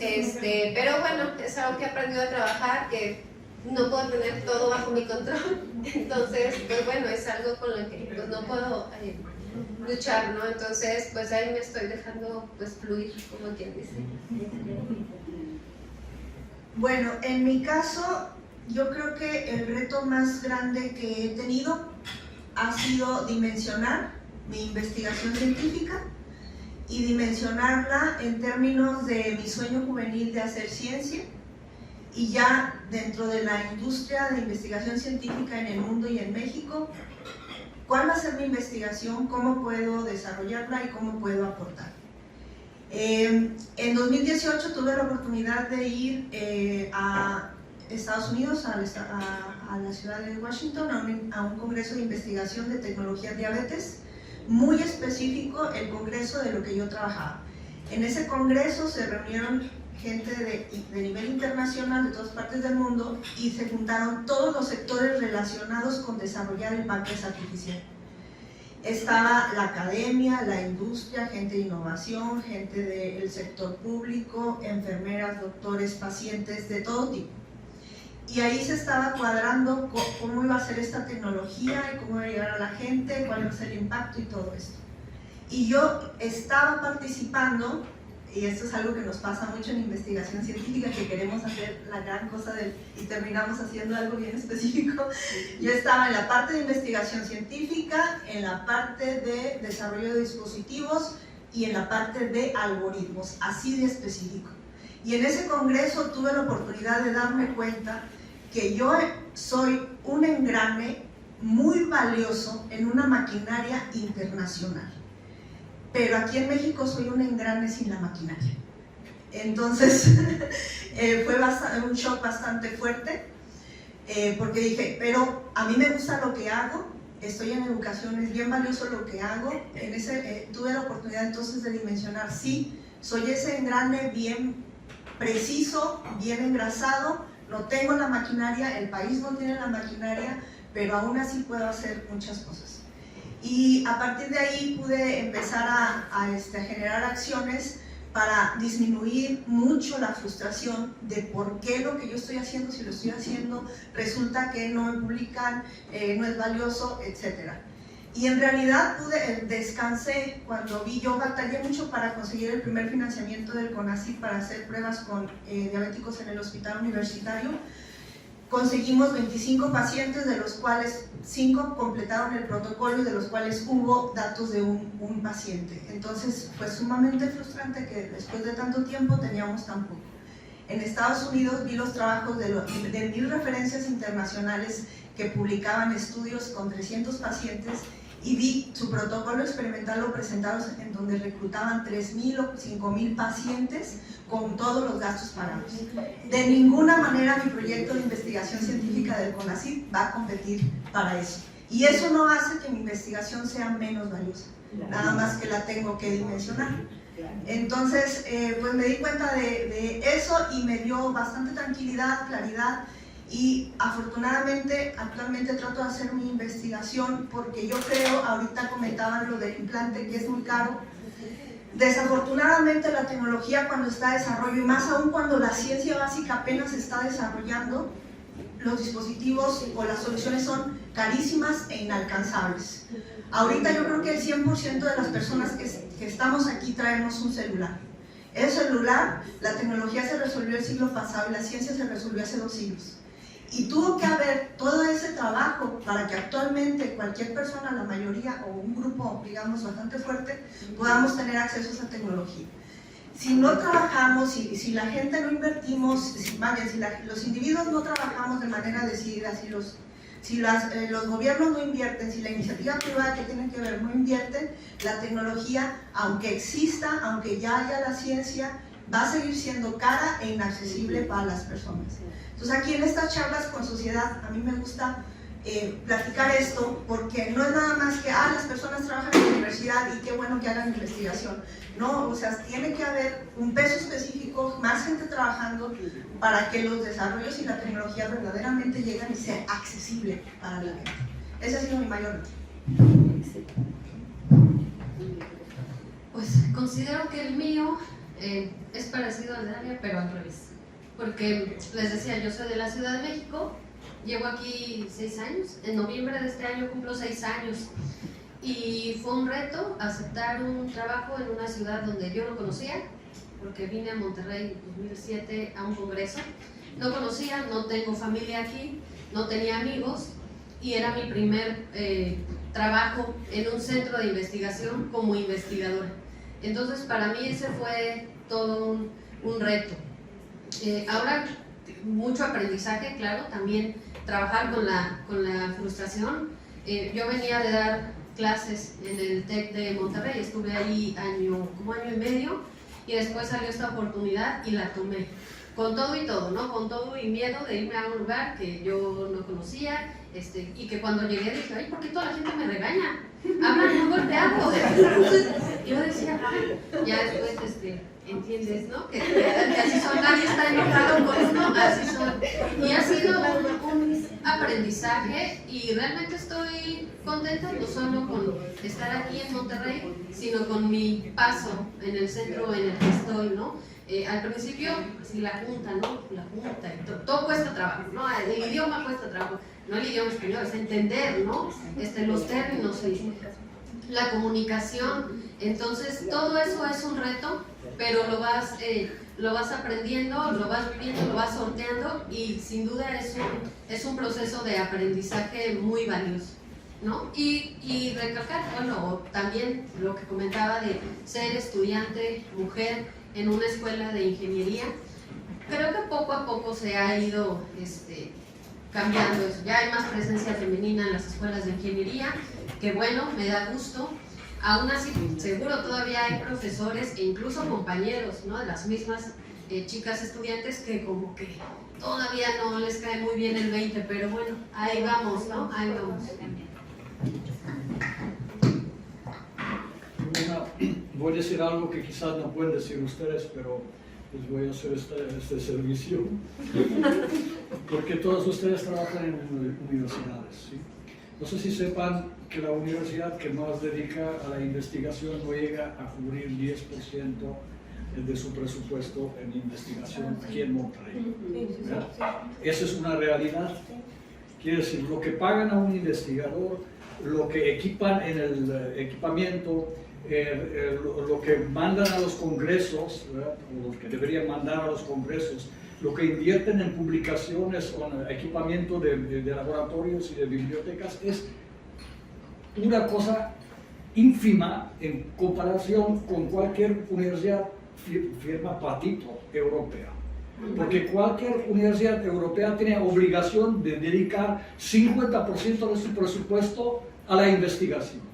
pero bueno, es algo que he aprendido a trabajar, que no puedo tener todo bajo mi control, entonces, pues bueno, es algo con lo que pues, no puedo luchar, ¿no? Entonces, pues ahí me estoy dejando pues fluir, como quien dice. Bueno, en mi caso, yo creo que el reto más grande que he tenido ha sido dimensionar mi investigación científica y dimensionarla en términos de mi sueño juvenil de hacer ciencia y ya dentro de la industria de investigación científica en el mundo y en México, cuál va a ser mi investigación, cómo puedo desarrollarla y cómo puedo aportar. En 2018 tuve la oportunidad de ir a Estados Unidos, a la ciudad de Washington, a un congreso de investigación de tecnología en diabetes, muy específico el congreso de lo que yo trabajaba. En ese congreso se reunieron gente de nivel internacional de todas partes del mundo y se juntaron todos los sectores relacionados con desarrollar el páncreas artificial. Estaba la academia, la industria, gente de innovación, gente del sector público, enfermeras, doctores, pacientes, de todo tipo. Y ahí se estaba cuadrando cómo iba a ser esta tecnología y cómo iba a llegar a la gente, cuál iba a ser el impacto y todo esto. Y yo estaba participando, y esto es algo que nos pasa mucho en investigación científica, que queremos hacer la gran cosa y terminamos haciendo algo bien específico. Yo estaba en la parte de investigación científica, en la parte de desarrollo de dispositivos y en la parte de algoritmos, así de específico. Y en ese congreso tuve la oportunidad de darme cuenta que yo soy un engrane muy valioso en una maquinaria internacional. Pero aquí en México soy un engrane sin la maquinaria. Entonces fue un shock bastante fuerte, porque dije, pero a mí me gusta lo que hago, estoy en educación, es bien valioso lo que hago. Tuve la oportunidad entonces de dimensionar, sí, soy ese engrane bien preciso, bien engrasado, no tengo la maquinaria, el país no tiene la maquinaria, pero aún así puedo hacer muchas cosas. Y a partir de ahí pude empezar a generar acciones para disminuir mucho la frustración de por qué lo que yo estoy haciendo, si lo estoy haciendo, resulta que no me publican, no es valioso, etc. Y en realidad descansé cuando yo batallé mucho para conseguir el primer financiamiento del CONACYT para hacer pruebas con diabéticos en el hospital universitario. Conseguimos 25 pacientes, de los cuales 5 completaron el protocolo y de los cuales hubo datos de un paciente. Entonces fue sumamente frustrante que después de tanto tiempo teníamos tan poco. En Estados Unidos vi los trabajos de 1000 referencias internacionales que publicaban estudios con 300 pacientes y vi su protocolo experimental lo presentaron en donde reclutaban 3.000 o 5.000 pacientes con todos los gastos pagados. De ninguna manera mi proyecto de investigación científica del CONACYT va a competir para eso. Y eso no hace que mi investigación sea menos valiosa, nada más que la tengo que dimensionar. Entonces, pues me di cuenta de eso y me dio bastante tranquilidad, claridad. Y afortunadamente actualmente trato de hacer mi investigación porque yo creo, ahorita comentaban lo del implante que es muy caro. Desafortunadamente la tecnología cuando está en desarrollo y más aún cuando la ciencia básica apenas se está desarrollando, los dispositivos o las soluciones son carísimas e inalcanzables. Ahorita yo creo que el 100% de las personas que estamos aquí traemos un celular. El celular, la tecnología se resolvió el siglo pasado y la ciencia se resolvió hace 2 siglos. Y tuvo que haber todo ese trabajo para que actualmente cualquier persona, la mayoría o un grupo, digamos, bastante fuerte, podamos tener acceso a esa tecnología. si no trabajamos, si la gente no invertimos, si los individuos no trabajamos de manera decidida, si los gobiernos no invierten, si la iniciativa privada que tiene que ver no invierte, la tecnología, aunque exista, aunque ya haya la ciencia, va a seguir siendo cara e inaccesible para las personas. Entonces aquí en estas charlas con sociedad, a mí me gusta platicar esto, porque no es nada más que, las personas trabajan en la universidad y qué bueno que hagan investigación. No, o sea, tiene que haber un peso específico, más gente trabajando para que los desarrollos y la tecnología verdaderamente lleguen y sea accesible para la gente. Ese ha sido mi mayor reto. Pues considero que el mío es parecido al de Dalia, pero al revés. Porque les decía, yo soy de la Ciudad de México, llevo aquí 6 años, en noviembre de este año cumplo 6 años. Y fue un reto aceptar un trabajo en una ciudad donde yo no conocía, porque vine a Monterrey en 2007 a un congreso. No conocía, no tengo familia aquí, no tenía amigos, y era mi primer trabajo en un centro de investigación como investigadora. Entonces para mí ese fue todo un reto. Ahora mucho aprendizaje, claro, también trabajar con la frustración. Yo venía de dar clases en el TEC de Monterrey, estuve ahí como año y medio, y después salió esta oportunidad y la tomé. Con todo y todo, ¿no? Con todo y miedo de irme a un lugar que yo no conocía, y que cuando llegué dije, ay, ¿por qué toda la gente me regaña? Hablan muy golpeado. Entonces yo decía, ya después entiendes, ¿no? Que así son, nadie está enojado con uno, así son. Y ha sido un aprendizaje, y realmente estoy contenta, no solo con estar aquí en Monterrey, sino con mi paso en el centro en el que estoy, ¿no? Al principio, sí, la junta, ¿no? La junta, y todo cuesta trabajo, ¿no? El idioma cuesta trabajo, no el idioma español, es entender, ¿no? Los términos, la comunicación. Entonces, todo eso es un reto, pero lo vas aprendiendo, lo vas viviendo, lo vas sorteando, y sin duda es un proceso de aprendizaje muy valioso, ¿no? Y recalcar, bueno, también lo que comentaba de ser estudiante, mujer, en una escuela de ingeniería. Creo que poco a poco se ha ido cambiando eso. Ya hay más presencia femenina en las escuelas de ingeniería, que bueno, me da gusto. Aún así, seguro todavía hay profesores e incluso compañeros, ¿no? De las mismas chicas estudiantes que como que todavía no les cae muy bien el 20, pero bueno, ahí vamos, ¿no? Ahí vamos. Voy a decir algo que quizás no pueden decir ustedes, pero les voy a hacer este servicio, porque todos ustedes trabajan en universidades, ¿sí? No sé si sepan que la universidad que más dedica a la investigación no llega a cubrir 10% de su presupuesto en investigación aquí en Monterrey. ¿Verdad? Esa es una realidad. Quiere decir, lo que pagan a un investigador, lo que equipan en el equipamiento, lo que mandan a los congresos, ¿verdad? O lo que deberían mandar a los congresos, lo que invierten en publicaciones o en equipamiento de laboratorios y de bibliotecas, es una cosa ínfima en comparación con cualquier universidad firma patito europea. Porque cualquier universidad europea tiene obligación de dedicar 50% de su presupuesto a la investigación.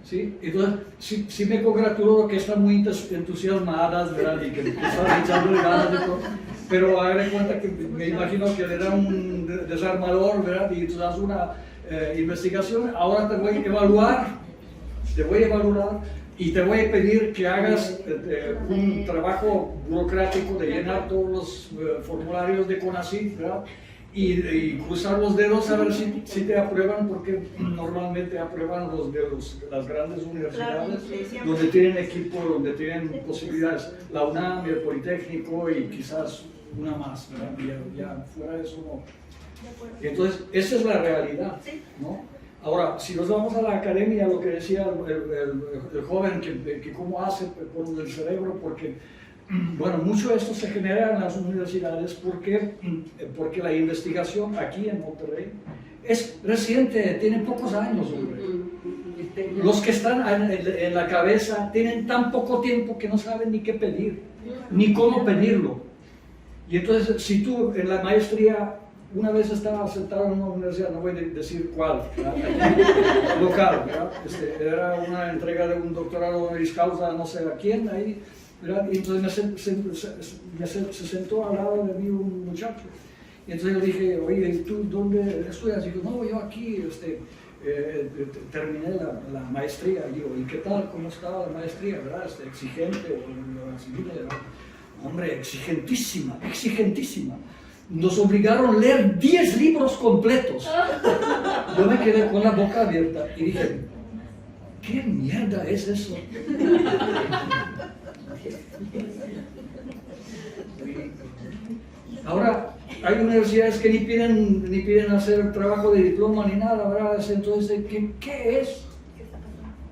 ¿Sí? Entonces, sí me congratulo que están muy entusiasmadas, ¿verdad? Y que están echándole ganas de todo. Pero hagan cuenta que me imagino que le dan un desarmador, ¿verdad? Y tú das una investigación, ahora te voy a evaluar y te voy a pedir que hagas un trabajo burocrático de llenar todos los formularios de CONACYT, ¿verdad? Y cruzar los dedos a ver si te aprueban, porque normalmente aprueban los de las grandes universidades, donde tienen equipo, donde tienen posibilidades, la UNAM, el Politécnico y quizás una más, ¿verdad? Ya fuera de eso no. Entonces, esa es la realidad, ¿no? Ahora, si nos vamos a la academia, lo que decía el joven, que cómo hace por el cerebro, porque, bueno, mucho de esto se genera en las universidades porque la investigación aquí en Monterrey es reciente, tiene pocos años, hombre. los que están en la cabeza tienen tan poco tiempo que no saben ni qué pedir, ni cómo pedirlo. Y entonces, si tú en la maestría, una vez estaba sentado en una universidad, no voy a decir cuál, local, ¿verdad? Era una entrega de un doctorado honoris causa, no sé a quién, ahí, ¿verdad? Y entonces se sentó al lado de mí un muchacho. Y entonces yo dije, oye, ¿tú dónde estudias? Y digo, no, yo aquí terminé la maestría. Y digo, ¿y qué tal? ¿Cómo estaba la maestría? ¿Verdad? ¿Exigente? Hombre, exigentísima, exigentísima. Nos obligaron a leer 10 libros completos. Yo me quedé con la boca abierta y dije, ¿qué mierda es eso? Ahora, hay universidades que ni piden hacer trabajo de diploma ni nada, ¿verdad? Entonces, ¿qué es?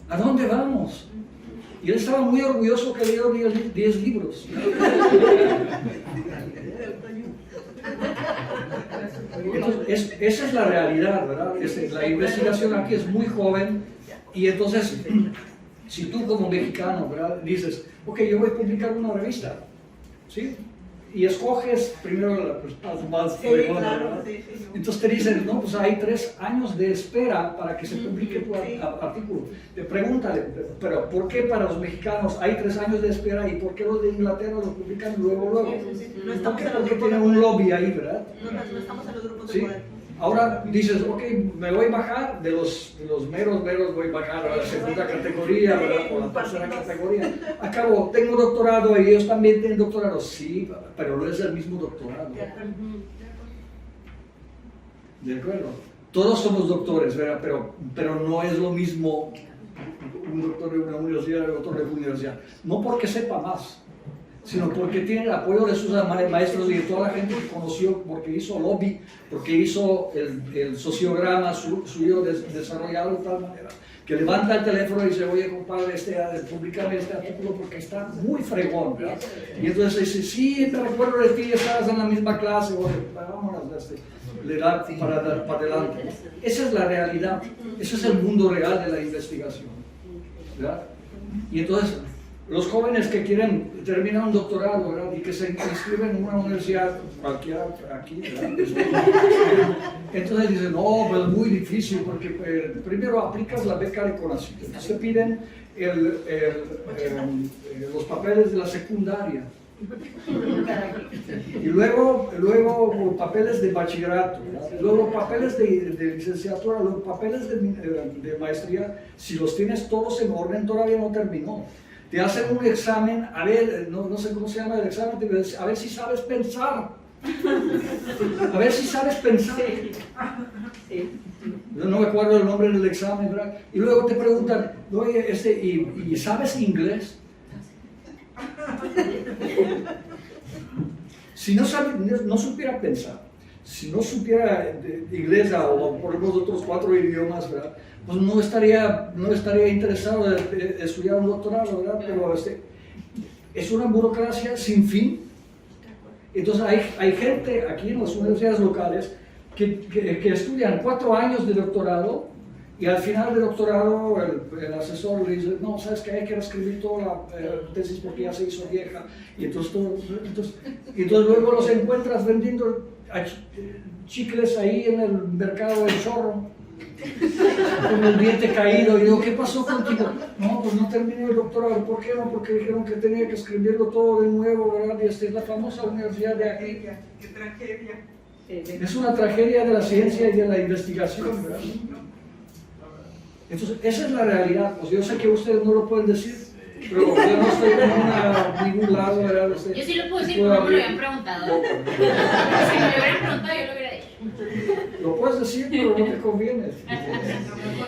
¿A dónde vamos? Y él estaba muy orgulloso que leyó 10 libros. Entonces, esa es la realidad, ¿verdad? La investigación aquí es muy joven y entonces, si tú como mexicano, ¿verdad? Dices, ok, yo voy a publicar una revista, ¿sí? Y escoges primero la más fregona, ¿verdad? Entonces te dicen, no, pues hay 3 años de espera para que se publique tu artículo. Te pregúntale, pero ¿por qué para los mexicanos hay 3 años de espera y por qué los de Inglaterra lo publican luego? ¿Por qué? Porque tienen un lobby ahí, ¿verdad? No estamos en los grupos ¿Sí? de poder. Ahora dices, ok, me voy a bajar, de los meros voy a bajar a la segunda categoría, ¿verdad? O la tercera categoría. Acabo, tengo doctorado y ellos también tienen doctorado. Sí, pero no es el mismo doctorado. ¿De acuerdo? Todos somos doctores, ¿verdad? Pero no es lo mismo un doctor de una universidad y otro de una universidad. No porque sepa más, sino porque tiene el apoyo de sus maestros y de toda la gente que conoció, porque hizo lobby, porque hizo el sociograma suyo desarrollado de tal manera, que levanta el teléfono y dice, oye compadre, publicame este artículo porque está muy fregón, ¿verdad? Y entonces dice, sí, te recuerdo de ti, estabas en la misma clase, oye, vámonos, le da para adelante. Esa es la realidad, ese es el mundo real de la investigación, ¿verdad? Y entonces, los jóvenes que quieren terminar un doctorado, ¿verdad? Y que se inscriben en una universidad cualquiera aquí, ¿verdad? Entonces dicen, no, pues es muy difícil porque primero aplicas la beca de CONACYT, entonces te piden los papeles de la secundaria y luego papeles de bachillerato, ¿verdad? Luego papeles de licenciatura, luego papeles de maestría. Si los tienes todos en orden, todavía no terminó. Te hacen un examen, a ver, no sé cómo se llama el examen, a ver si sabes pensar. A ver si sabes pensar. No me acuerdo el nombre del examen, ¿verdad? Y luego te preguntan, oye, ¿y sabes inglés? Si no supiera pensar, si no supiera inglés o por lo menos otros 4 idiomas, ¿verdad? Pues no estaría interesado en estudiar un doctorado, ¿verdad? Pero es una burocracia sin fin. Entonces hay gente aquí en las universidades locales que estudian 4 años de doctorado y al final del doctorado el asesor le dice, no, sabes que hay que reescribir toda la tesis porque ya se hizo vieja. Y entonces luego los encuentras vendiendo chicles ahí en el mercado del Zorro, con el diente caído. Y digo, ¿qué pasó contigo? No, pues no terminé el doctorado. ¿Por qué no? Porque dijeron que tenía que escribirlo todo de nuevo, ¿verdad? Y esta es la famosa universidad de aquí. ¡Qué tragedia! Es una tragedia de la ciencia y de la investigación, ¿verdad? Entonces, esa es la realidad. Pues yo sé que ustedes no lo pueden decir, pero yo no estoy en ningún lado, ¿verdad? Yo sí lo puedo decir, pero no me lo habían preguntado. Si me lo hubieran preguntado, yo lo hubiera dicho. Lo puedes decir, pero no te conviene.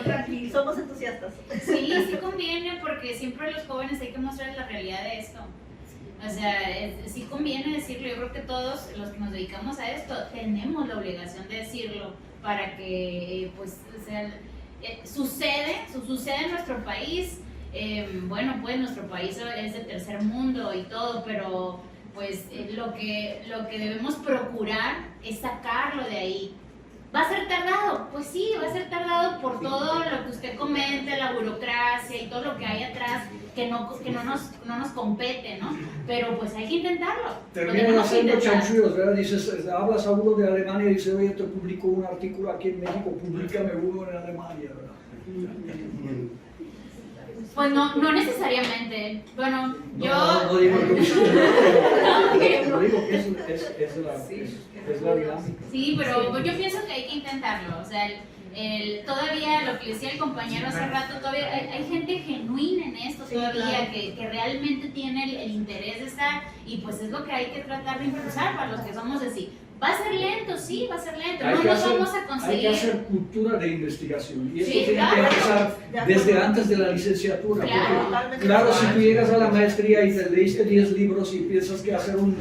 Tranquilo, somos entusiastas. Sí, sí conviene, porque siempre a los jóvenes hay que mostrar la realidad de esto. O sea, sí conviene decirlo. Yo creo que todos los que nos dedicamos a esto tenemos la obligación de decirlo para que, pues, o sea, sucede en nuestro país. Bueno, pues nuestro país es de tercer mundo y todo, pero pues lo que debemos procurar es sacarlo de ahí. ¿Va a ser tardado? Pues sí, va a ser tardado por todo lo que usted comenta, la burocracia y todo lo que hay atrás que no nos compete, ¿no? Pero pues hay que intentarlo. Terminan haciendo chanchullos, ¿verdad? Dices, hablas a uno de Alemania y dice, oye, te publico un artículo aquí en México, públicame uno en Alemania, ¿verdad? Pues no necesariamente. Bueno, yo... No digo que no digo que es la dinámica. Sí, pero yo pienso que hay que intentarlo. O sea, todavía lo que decía el compañero hace rato, todavía hay gente genuina en esto todavía, que realmente tiene el interés de estar, y pues es lo que hay que tratar de impulsar para los que somos así. Va a ser lento, sí, va a ser lento, no nos vamos a conseguir. Hay que hacer cultura de investigación, y esto Sí, tiene que empezar desde antes de la licenciatura. Claro. Si tú llegas a la maestría y te leíste 10 libros y piensas que hacer un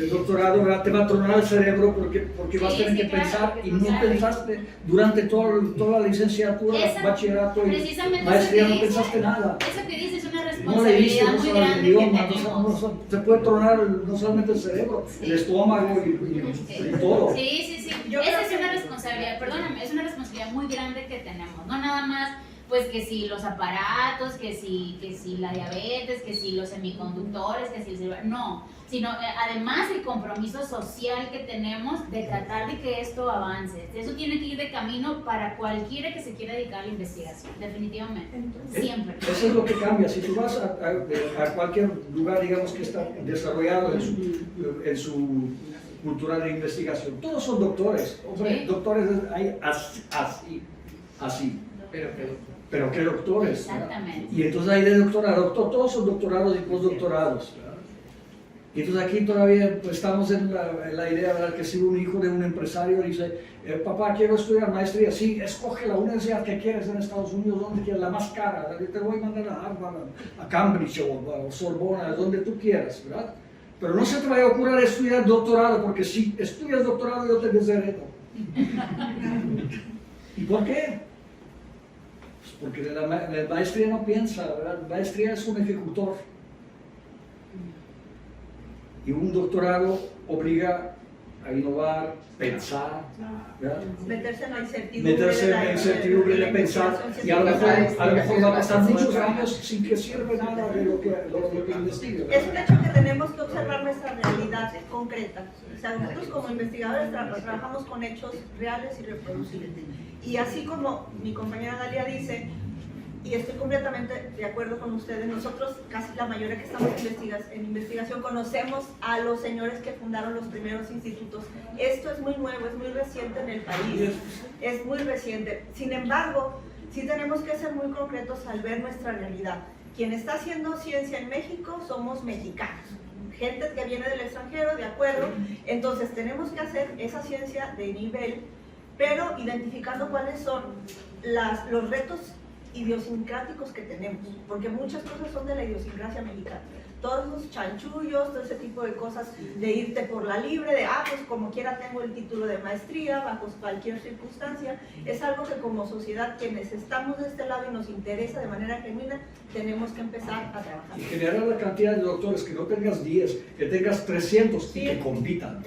doctorado, ¿verdad?, te va a tronar el cerebro porque vas a tener que pensar, y no pensaste durante toda la licenciatura, bachillerato y maestría, no pensaste nada. Eso que dices es una No leíste, responsabilidad no muy sabes el grande idioma, que tenemos. te puede tronar no solamente el cerebro, el estómago y todo. Sí. Esa es una responsabilidad, perdóname, es una responsabilidad muy grande que tenemos. No nada más, pues que si los aparatos, que si la diabetes, que si los semiconductores, que si el celular, no. Sino además el compromiso social que tenemos de tratar de que esto avance. Eso tiene que ir de camino para cualquiera que se quiera dedicar a la investigación, definitivamente, siempre. Eso es lo que cambia. Si tú vas a cualquier lugar, digamos, que está desarrollado en su cultura de investigación, todos son doctores. Hombre, doctores hay así. Pero ¿qué doctores? Exactamente. Y entonces hay de doctorado, todos son doctorados y postdoctorados. Y entonces aquí todavía pues, estamos en la idea, ¿verdad?, que si un hijo de un empresario dice, papá, quiero estudiar maestría, sí, escoge la universidad que quieres en Estados Unidos, donde quieras, la más cara, te voy a mandar a Harvard, a Cambridge o Sorbona, donde tú quieras, ¿verdad? Pero no se te vaya a ocurrir estudiar doctorado, porque si estudias doctorado yo te desheredo. ¿Y por qué? Pues porque la maestría no piensa, ¿verdad? La maestría es un ejecutor. Y un doctorado obliga a innovar, pensar, ¿verdad? Meterse en la incertidumbre de pensar, y a lo mejor va a pasar muchos años sin que sirva nada de lo que investiga. Es un hecho que tenemos que observar nuestra realidad concreta. O sea, nosotros como investigadores trabajamos con hechos reales y reproducibles. Y así como mi compañera Dalia dice, y estoy completamente de acuerdo con ustedes, nosotros, casi la mayoría que estamos en investigación, conocemos a los señores que fundaron los primeros institutos. Esto es muy nuevo, es muy reciente en el país, es muy reciente. Sin embargo, sí tenemos que ser muy concretos al ver nuestra realidad. Quien está haciendo ciencia en México somos mexicanos, gente que viene del extranjero, de acuerdo. Entonces tenemos que hacer esa ciencia de nivel, pero identificando cuáles son los retos idiosincráticos que tenemos, porque muchas cosas son de la idiosincrasia mexicana. Todos los chanchullos, todo ese tipo de cosas de irte por la libre, de pues como quiera tengo el título de maestría, bajo cualquier circunstancia, es algo que como sociedad, quienes estamos de este lado y nos interesa de manera genuina, tenemos que empezar a trabajar. Y generar la cantidad de doctores, que no tengas 10, que tengas 300 y que compitan.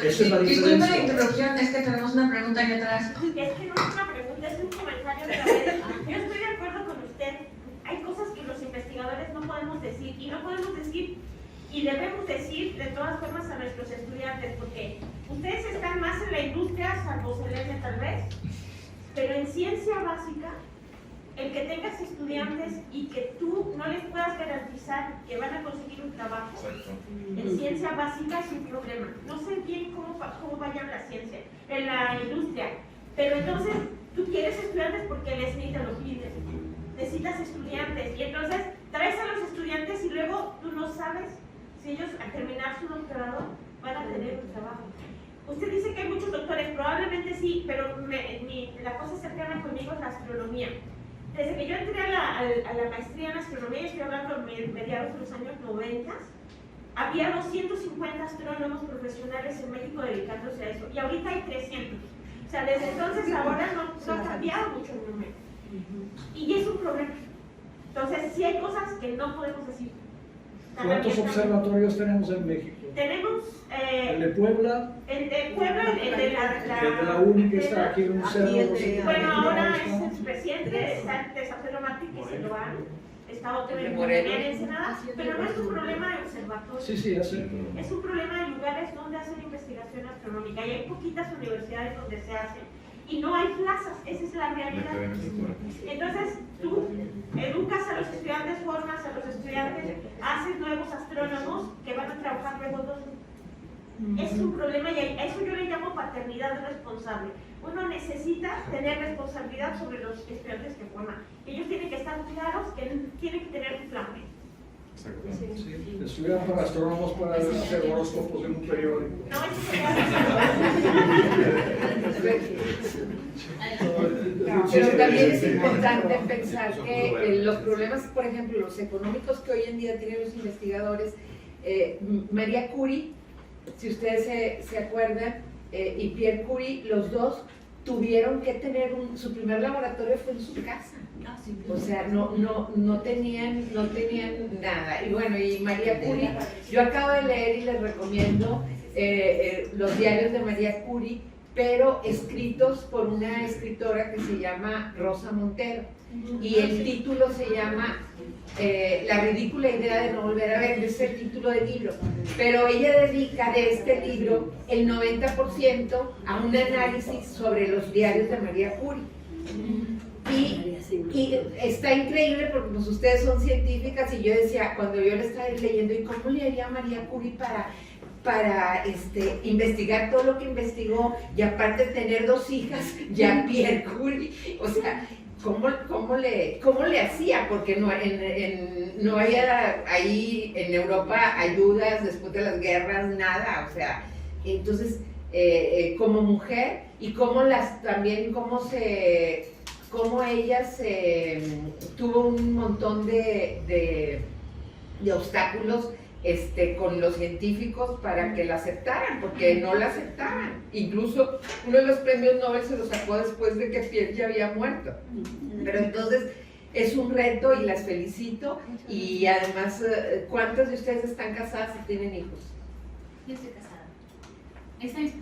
Esa es la diferencia. Disculpe la interrupción, es que tenemos una pregunta aquí atrás. Es que no es una pregunta, es un comentario de la vez. Yo estoy de acuerdo con usted. Hay cosas que los investigadores no podemos decir, y no podemos decir, y debemos decir de todas formas a nuestros estudiantes, porque ustedes están más en la industria, salvo Selene tal vez, pero en ciencia básica, el que tengas estudiantes y que tú no les puedas garantizar que van a conseguir un trabajo en ciencia básica es un problema. No sé bien cómo vaya la ciencia, en la industria, pero entonces tú quieres estudiantes porque les necesitas los líderes, necesitas estudiantes, y entonces traes a los estudiantes y luego tú no sabes si ellos al terminar su doctorado van a tener un trabajo. Usted dice que hay muchos doctores, probablemente sí, pero la cosa cercana conmigo es la astronomía. Desde que yo entré a la maestría en astronomía, estoy hablando de mediados de los años 90, había 250 astrónomos profesionales en México dedicándose a eso, y ahorita hay 300. O sea, desde entonces ahora no ha cambiado mucho el número. Y es un problema. Entonces, sí hay cosas que no podemos decir. ¿Cuántos observatorios tenemos en México? Tenemos El de Puebla. el de Puebla, el de la UNI que está aquí en un cerro. Bueno, ahora es reciente, está el de San Pedro Mártir que se lo han, está otro en Ensenada, pero no es un problema de observatorio. Sí, ya sé. Es un problema de lugares donde hacen investigación astronómica y hay poquitas universidades donde se hace y no hay plazas, esa es la realidad. Entonces tú educas a los estudiantes, formas a los estudiantes, haces nuevos astrónomos que van a trabajar luego es un problema y a eso yo le llamo paternidad responsable. Uno necesita tener responsabilidad sobre los estudiantes que forman. Ellos tienen que estar claros que tienen que tener un plan B. Sí, estudian para astrónomos para hacer horóscopos en un periódico. No, pero también es importante pensar que los problemas, por ejemplo, los económicos que hoy en día tienen los investigadores, María Curie, si ustedes se acuerdan, y Pierre Curie, los dos tuvieron que tener su primer laboratorio fue en su casa. O sea, no tenían nada. Y bueno, y María Curie, yo acabo de leer y les recomiendo los diarios de María Curie, pero escritos por una escritora que se llama Rosa Montero. Y el título se llama La ridícula idea de no volver a ver, es el título del libro. Pero ella dedica de este libro el 90% a un análisis sobre los diarios de María Curie. Y está increíble porque pues ustedes son científicas y yo decía, cuando yo le estaba leyendo, ¿y cómo le haría María Curie para investigar todo lo que investigó y aparte tener 2 hijas, ya Pierre Curie? O sea, ¿cómo le hacía? Porque no había ahí en Europa ayudas después de las guerras, nada. O sea, entonces, como mujer y cómo ella tuvo un montón de obstáculos con los científicos para que la aceptaran, porque no la aceptaban. Incluso uno de los premios Nobel se lo sacó después de que Pierre ya había muerto. Pero entonces es un reto y las felicito. Y además, ¿cuántos de ustedes están casadas y tienen hijos? Yo estoy casada. Esta misma.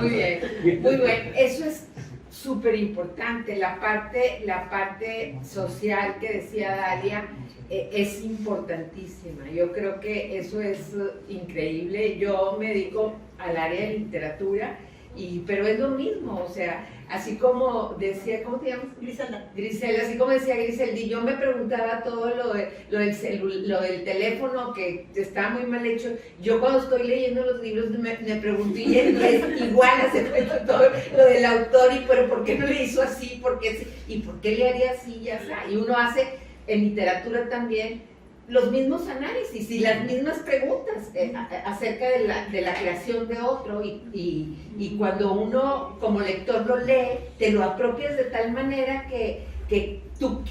Muy bien, muy bien. Eso es súper importante. La parte social que decía Dalia es importantísima. Yo creo que eso es increíble. Yo me dedico al área de literatura, pero es lo mismo. O sea, así como decía, ¿cómo te llamas? Griselda, así como decía Griselda, yo me preguntaba todo lo del teléfono que está muy mal hecho. Yo cuando estoy leyendo los libros me pregunto, y es igual, hace todo lo del autor, pero ¿por qué no le hizo así? ¿Y por qué le haría así? Ya está. Y uno hace en literatura también los mismos análisis y las mismas preguntas acerca de la creación de otro y cuando uno como lector lo lee, te lo apropias de tal manera que tú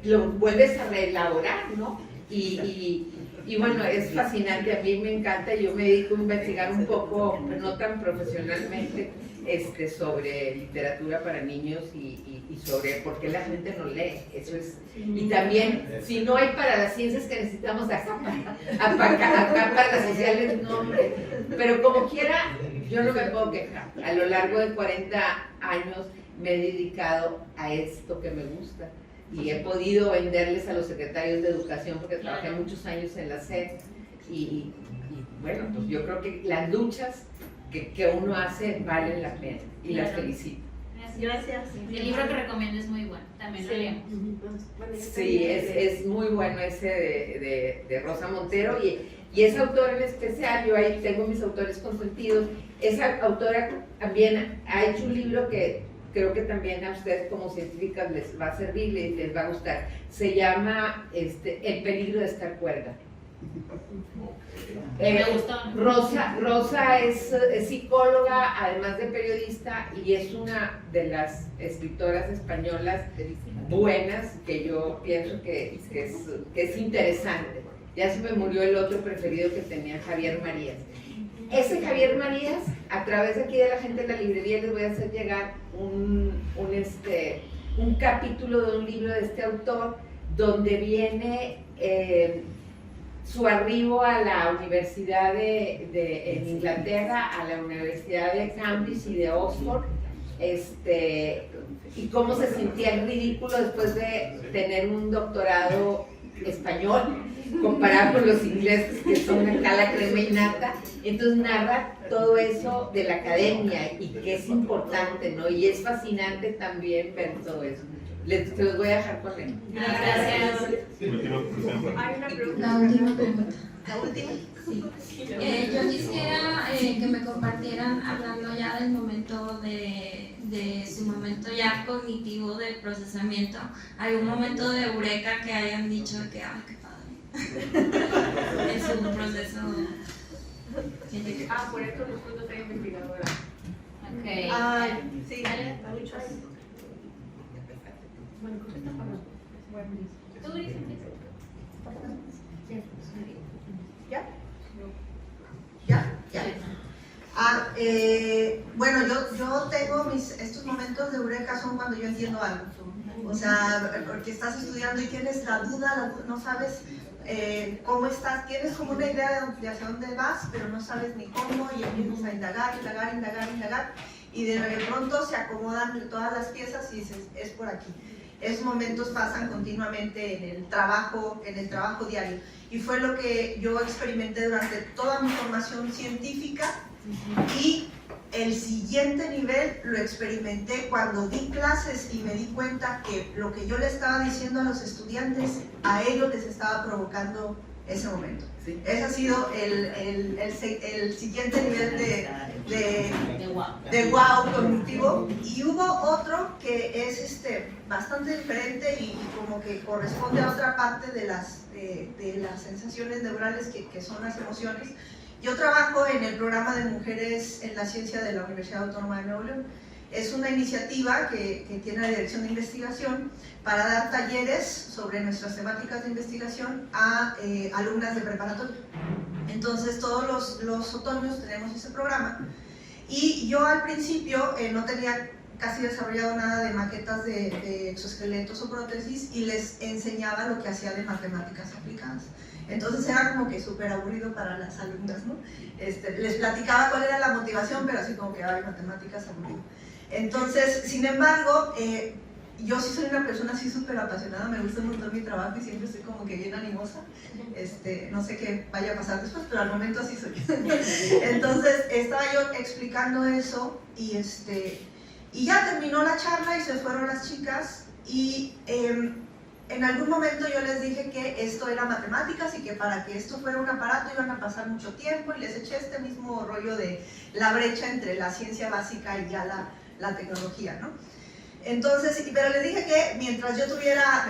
lo vuelves a reelaborar, ¿no? Y bueno, es fascinante, a mí me encanta, yo me dedico a investigar un poco, pero no tan profesionalmente, sobre literatura para niños y sobre por qué la gente no lee, eso es. Y también, si no hay para las ciencias que necesitamos acá para las sociales, no, hombre. Pero como quiera, yo no me puedo quejar. A lo largo de 40 años me he dedicado a esto que me gusta y he podido venderles a los secretarios de educación porque trabajé muchos años en la SED y bueno, pues yo creo que las luchas que uno hace valen la pena y las felicito. Gracias. El libro que recomiendo es muy bueno, también lo leemos. Sí, es muy bueno ese de Rosa Montero y esa autora en especial, yo ahí tengo mis autores consentidos, esa autora también ha hecho un libro que creo que también a ustedes como científicas les va a servir, les va a gustar, se llama El peligro de estar cuerda. Rosa es psicóloga, además de periodista, y es una de las escritoras españolas buenas que yo pienso que es interesante. Ya se me murió el otro preferido que tenía, Javier Marías. Ese Javier Marías, a través de aquí de la gente de la librería, les voy a hacer llegar un capítulo de un libro de este autor donde viene su arribo a la Universidad en Inglaterra, a la Universidad de Cambridge y de Oxford, y cómo se sentía el ridículo después de tener un doctorado español comparado con los ingleses que son acá la crema innata. Entonces narra todo eso de la academia y que es importante, ¿no? Y es fascinante también ver todo eso. Se los voy a dejar con él. Gracias. Hay una pregunta. La última pregunta. ¿La última? Sí. Yo quisiera que me compartieran, hablando ya del momento de su momento ya cognitivo de procesamiento, algún momento de eureka que hayan dicho que, ay, qué padre. Es un proceso. Por esto los puntos de investigadora. Ok. Sí. Bueno, contesta para. ¿Tú dices? ¿Ya? ¿Ya? Bueno, yo tengo estos momentos de eureka son cuando yo entiendo algo. O sea, porque estás estudiando y tienes la duda, no sabes cómo estás, tienes como una idea de hacia dónde vas, pero no sabes ni cómo y empiezas a indagar y de pronto se acomodan todas las piezas y dices, es por aquí. Esos momentos pasan continuamente en el trabajo diario y fue lo que yo experimenté durante toda mi formación científica y el siguiente nivel lo experimenté cuando di clases y me di cuenta que lo que yo le estaba diciendo a los estudiantes, a ellos les estaba provocando ese momento. Sí. Ese ha sido el siguiente nivel de wow cognitivo. Y hubo otro que es bastante diferente y como que corresponde a otra parte de las sensaciones neurales que son las emociones. Yo trabajo en el programa de mujeres en la ciencia de la Universidad Autónoma de Nuevo León. Es una iniciativa que tiene la Dirección de Investigación para dar talleres sobre nuestras temáticas de investigación a alumnas de preparatoria. Entonces todos los otoños tenemos ese programa y yo al principio no tenía casi desarrollado nada de maquetas de exoesqueletos o prótesis y les enseñaba lo que hacía de matemáticas aplicadas. Entonces era como que súper aburrido para las alumnas, ¿no? Les platicaba cuál era la motivación, pero así como que, ay, matemáticas aburrido. Entonces, sin embargo, yo sí soy una persona así súper apasionada, me gusta un montón mi trabajo y siempre estoy como que bien animosa. No sé qué vaya a pasar después, pero al momento así soy. Entonces, estaba yo explicando eso y ya terminó la charla y se fueron las chicas y en algún momento yo les dije que esto era matemáticas y que para que esto fuera un aparato iban a pasar mucho tiempo y les eché este mismo rollo de la brecha entre la ciencia básica y ya la tecnología, ¿no? Entonces, pero les dije que mientras yo tuviera, a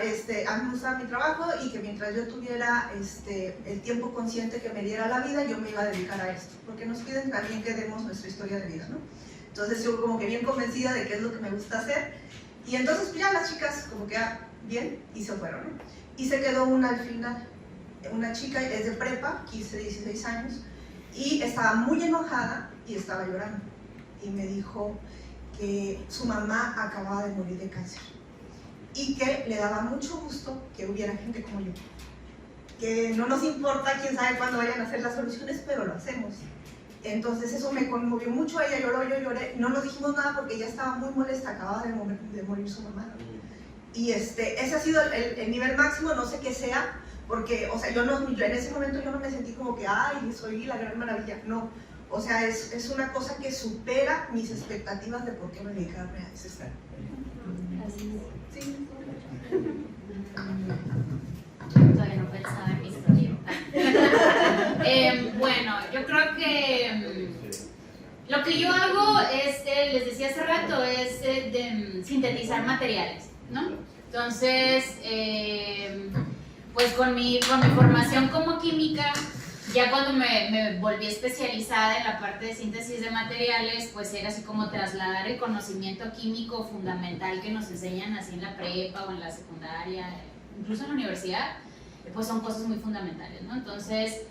mí me gustaba mi trabajo y que mientras yo tuviera el tiempo consciente que me diera la vida, yo me iba a dedicar a esto, porque nos piden también que demos nuestra historia de vida, ¿no? Entonces yo como que bien convencida de qué es lo que me gusta hacer y entonces pues ya las chicas como que bien y se fueron, ¿no? Y se quedó una al final, una chica es de prepa, 15, 16 años y estaba muy enojada y estaba llorando y me dijo que su mamá acababa de morir de cáncer y que le daba mucho gusto que hubiera gente como yo, que no nos importa quién sabe cuándo vayan a hacer las soluciones, pero lo hacemos. Entonces eso me conmovió mucho, ella lloró, yo lloré, no nos dijimos nada porque ella estaba muy molesta, acababa de morir su mamá. Y ese ha sido el nivel máximo, no sé qué sea, porque, o sea, en ese momento yo no me sentí como que, ay, soy la gran maravilla, no. O sea, es una cosa que supera mis expectativas de por qué me dedicarme a ese estar. Sí. Todavía no pensaba en mi historia. Bueno, yo creo que lo que yo hago les decía hace rato, es de sintetizar materiales, ¿no? Entonces, pues con mi formación como química, ya cuando me volví especializada en la parte de síntesis de materiales, pues era así como trasladar el conocimiento químico fundamental que nos enseñan así en la prepa o en la secundaria, incluso en la universidad, pues son cosas muy fundamentales, ¿no? Entonces,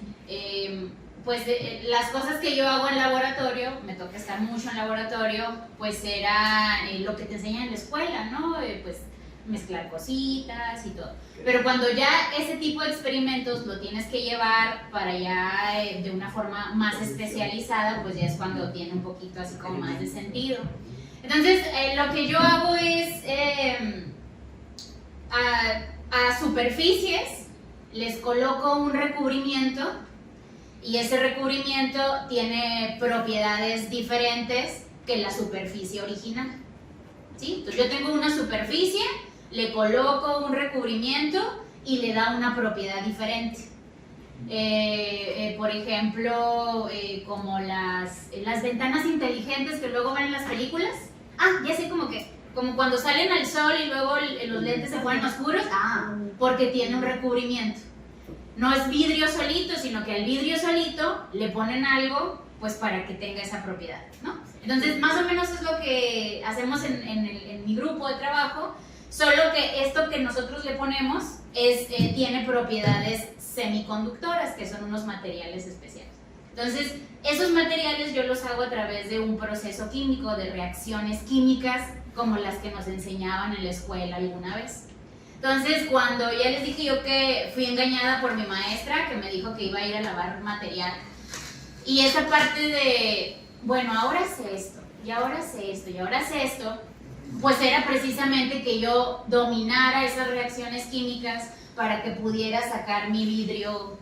pues las cosas que yo hago en laboratorio, me toca estar mucho en laboratorio, pues era lo que te enseñan en la escuela, ¿no? Pues mezclar cositas y todo. Pero cuando ya ese tipo de experimentos lo tienes que llevar para ya de una forma más especializada, pues ya es cuando tiene un poquito así como más de sentido. Entonces, lo que yo hago es a superficies les coloco un recubrimiento y ese recubrimiento tiene propiedades diferentes que la superficie original. ¿Sí? Entonces yo tengo una superficie, le coloco un recubrimiento y le da una propiedad diferente. Por ejemplo, como las ventanas inteligentes que luego ven en las películas. Ya sé, como cuando salen al sol y luego los lentes se ponen oscuros, porque tiene un recubrimiento. No es vidrio solito, sino que al vidrio solito le ponen algo pues para que tenga esa propiedad, ¿no? Entonces, más o menos es lo que hacemos en mi grupo de trabajo, solo que esto que nosotros le ponemos tiene propiedades semiconductoras, que son unos materiales especiales. Entonces, esos materiales yo los hago a través de un proceso químico, de reacciones químicas, como las que nos enseñaban en la escuela alguna vez. Entonces, cuando ya les dije yo que fui engañada por mi maestra, que me dijo que iba a ir a lavar material, y esa parte de, bueno, ahora sé esto, y ahora sé esto, y ahora sé esto, pues era precisamente que yo dominara esas reacciones químicas para que pudiera sacar mi vidrio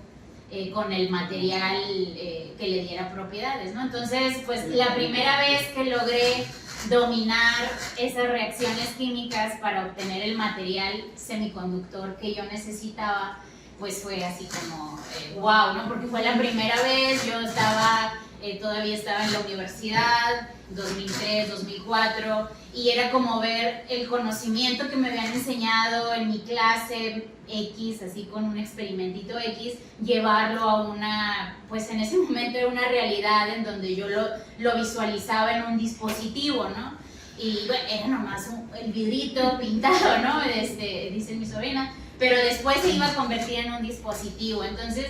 con el material que le diera propiedades, ¿no? Entonces, pues la primera vez que logré dominar esas reacciones químicas para obtener el material semiconductor que yo necesitaba, pues fue así como wow, ¿no? Porque fue la primera vez, yo todavía estaba en la universidad, 2003, 2004, y era como ver el conocimiento que me habían enseñado en mi clase X, así con un experimentito X, llevarlo a una, pues en ese momento era una realidad en donde yo lo visualizaba en un dispositivo, ¿no? Y bueno, era nomás el vidrito pintado, ¿no? Dice mi sobrina, pero después se iba a convertir en un dispositivo. Entonces,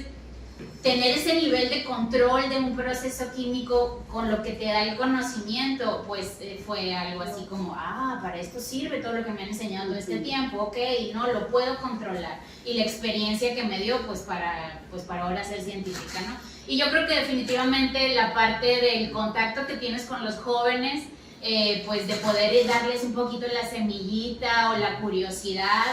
tener ese nivel de control de un proceso químico con lo que te da el conocimiento, pues fue algo así como, para esto sirve todo lo que me han enseñado todo este tiempo, ok, no, lo puedo controlar. Y la experiencia que me dio, pues para ahora ser científica, ¿no? Y yo creo que definitivamente la parte del contacto que tienes con los jóvenes, pues de poder darles un poquito la semillita o la curiosidad,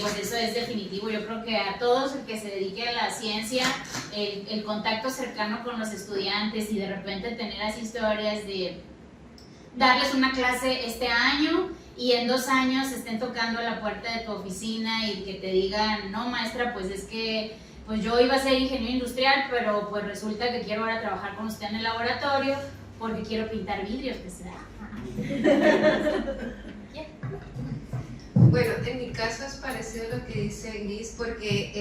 pues eso es definitivo. Yo creo que a todos el que se dedique a la ciencia, el contacto cercano con los estudiantes y de repente tener las historias de darles una clase este año y en 2 años estén tocando la puerta de tu oficina y que te digan, no maestra, pues es que pues yo iba a ser ingeniero industrial, pero pues resulta que quiero ahora trabajar con usted en el laboratorio porque quiero pintar vidrios, que se da. Bueno, en mi caso es parecido a lo que dice Gris, porque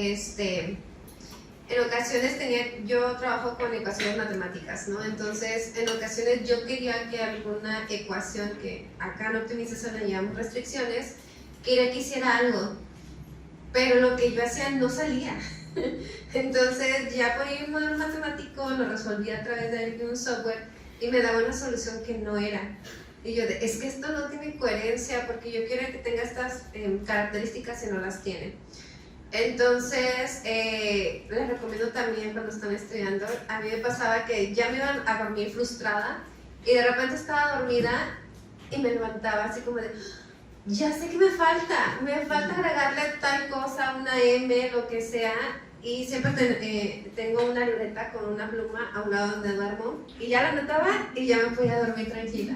en ocasiones yo trabajo con ecuaciones matemáticas, ¿no? Entonces, en ocasiones yo quería que alguna ecuación, que acá en optimización le llamamos restricciones, quería que hiciera algo, pero lo que yo hacía no salía. Entonces, ya ponía un modelo matemático, lo resolvía a través de un software y me daba una solución que no era. Y yo, es que esto no tiene coherencia porque yo quiero que tenga estas características y no las tiene. Entonces, les recomiendo también cuando están estudiando, a mí me pasaba que ya me iban a dormir frustrada y de repente estaba dormida y me levantaba así como de, ya sé que me falta agregarle tal cosa, una M, lo que sea, y siempre tengo una libreta con una pluma a un lado donde duermo y ya la anotaba y ya me podía dormir tranquila.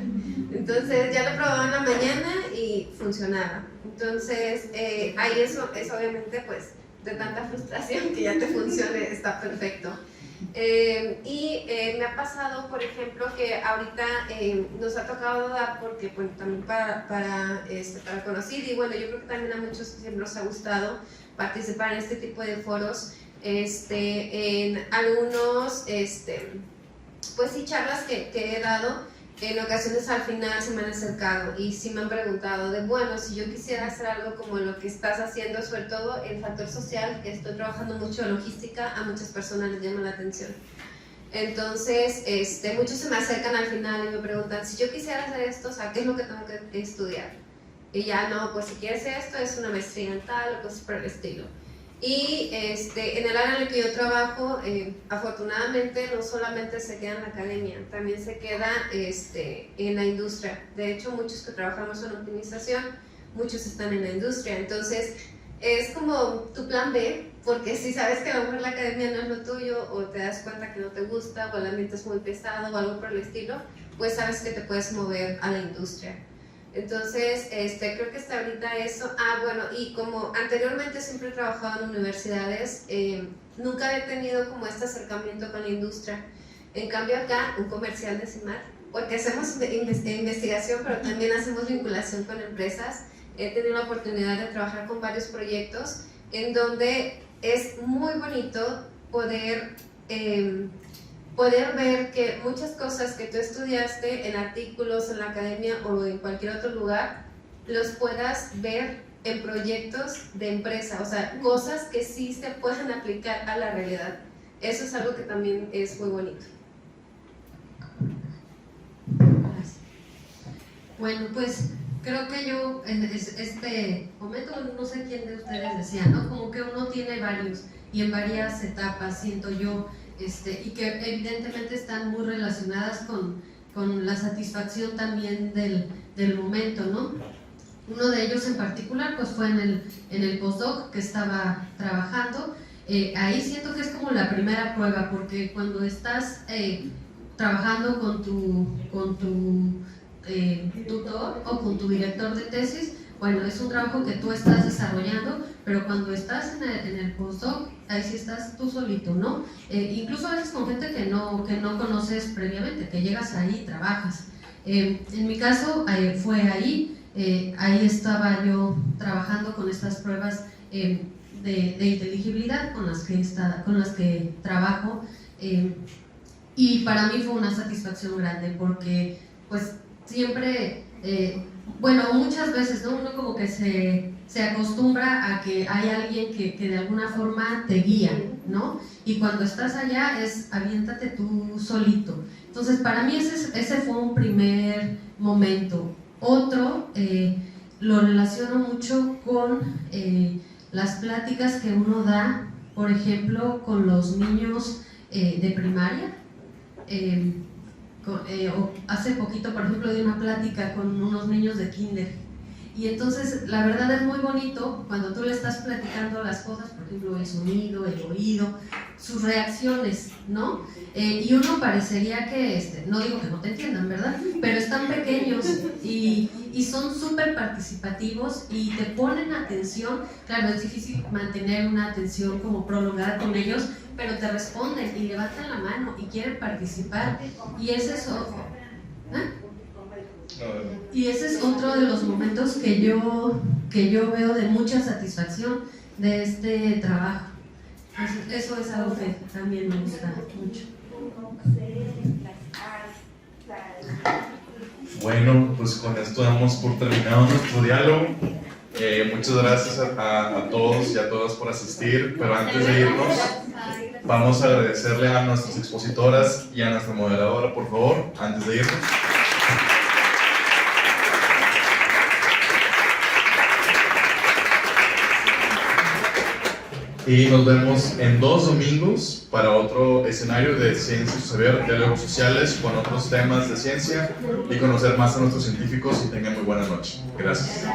Entonces ya lo probaba en la mañana y funcionaba. Entonces ahí eso es obviamente pues de tanta frustración que ya te funcione, está perfecto. Me ha pasado, por ejemplo, que ahorita nos ha tocado dar, porque bueno, también para conocer, y bueno, yo creo que también a muchos siempre nos ha gustado participar en este tipo de foros, en algunos, pues sí, charlas que he dado. En ocasiones al final se me han acercado y sí me han preguntado de, bueno, si yo quisiera hacer algo como lo que estás haciendo, sobre todo el factor social, que estoy trabajando mucho en logística, a muchas personas les llama la atención. Entonces, muchos se me acercan al final y me preguntan, si yo quisiera hacer esto, o sea, ¿qué es lo que tengo que estudiar? Y ya no, pues si quieres esto, es una maestría en tal, o cosas por el estilo. Y en el área en el que yo trabajo, afortunadamente no solamente se queda en la academia, también se queda en la industria. De hecho, muchos que trabajamos en optimización, muchos están en la industria. Entonces, es como tu plan B, porque si sabes que a lo mejor la academia no es lo tuyo, o te das cuenta que no te gusta, o el ambiente es muy pesado, o algo por el estilo, pues sabes que te puedes mover a la industria. Entonces, creo que hasta ahorita eso. Bueno, y como anteriormente siempre he trabajado en universidades, nunca he tenido como este acercamiento con la industria. En cambio acá, un comercial de CIMAR, porque hacemos investigación, pero también hacemos vinculación con empresas. He tenido la oportunidad de trabajar con varios proyectos en donde es muy bonito poder ver que muchas cosas que tú estudiaste en artículos, en la academia o en cualquier otro lugar, los puedas ver en proyectos de empresa, o sea, cosas que sí se pueden aplicar a la realidad. Eso es algo que también es muy bonito. Bueno, pues creo que yo en este momento, no sé quién de ustedes decía, ¿no? Como que uno tiene varios y en varias etapas, siento yo, y que evidentemente están muy relacionadas con la satisfacción también del momento, ¿no? Uno de ellos en particular pues fue en el postdoc que estaba trabajando. Ahí siento que es como la primera prueba, porque cuando estás trabajando con tu tutor o con tu director de tesis, bueno, es un trabajo que tú estás desarrollando, pero cuando estás en el postdoc, ahí sí estás tú solito, ¿no? Incluso a veces con gente que no conoces previamente, que llegas ahí y trabajas. En mi caso fue ahí estaba yo trabajando con estas pruebas de inteligibilidad con las que trabajo, y para mí fue una satisfacción grande, porque pues siempre, muchas veces, ¿no? Uno como que se acostumbra a que hay alguien que de alguna forma te guía, ¿no? Y cuando estás allá es aviéntate tú solito. Entonces para mí ese fue un primer momento. Otro, lo relaciono mucho con las pláticas que uno da, por ejemplo, con los niños de primaria. Hace poquito, por ejemplo, di una plática con unos niños de kinder, y entonces la verdad es muy bonito cuando tú le estás platicando las cosas, por ejemplo el sonido, el oído, sus reacciones, ¿no? Y uno parecería que, no digo que no te entiendan, ¿verdad? Pero están pequeños y son súper participativos y te ponen atención. Claro, es difícil mantener una atención como prolongada con ellos, pero te responden y levantan la mano y quieren participar, y ese es otro, y ese es otro de los momentos que yo veo de mucha satisfacción de este trabajo. Eso es algo que también me gusta mucho. Bueno, pues con esto damos por terminado nuestro diálogo. Muchas gracias a todos y a todas por asistir, pero antes de irnos vamos a agradecerle a nuestras expositoras y a nuestra moderadora, por favor, antes de irnos. Y nos vemos en 2 domingos para otro escenario de Ciencia y su Saber, diálogos sociales con otros temas de ciencia y conocer más a nuestros científicos, y tengan muy buena noche. Gracias.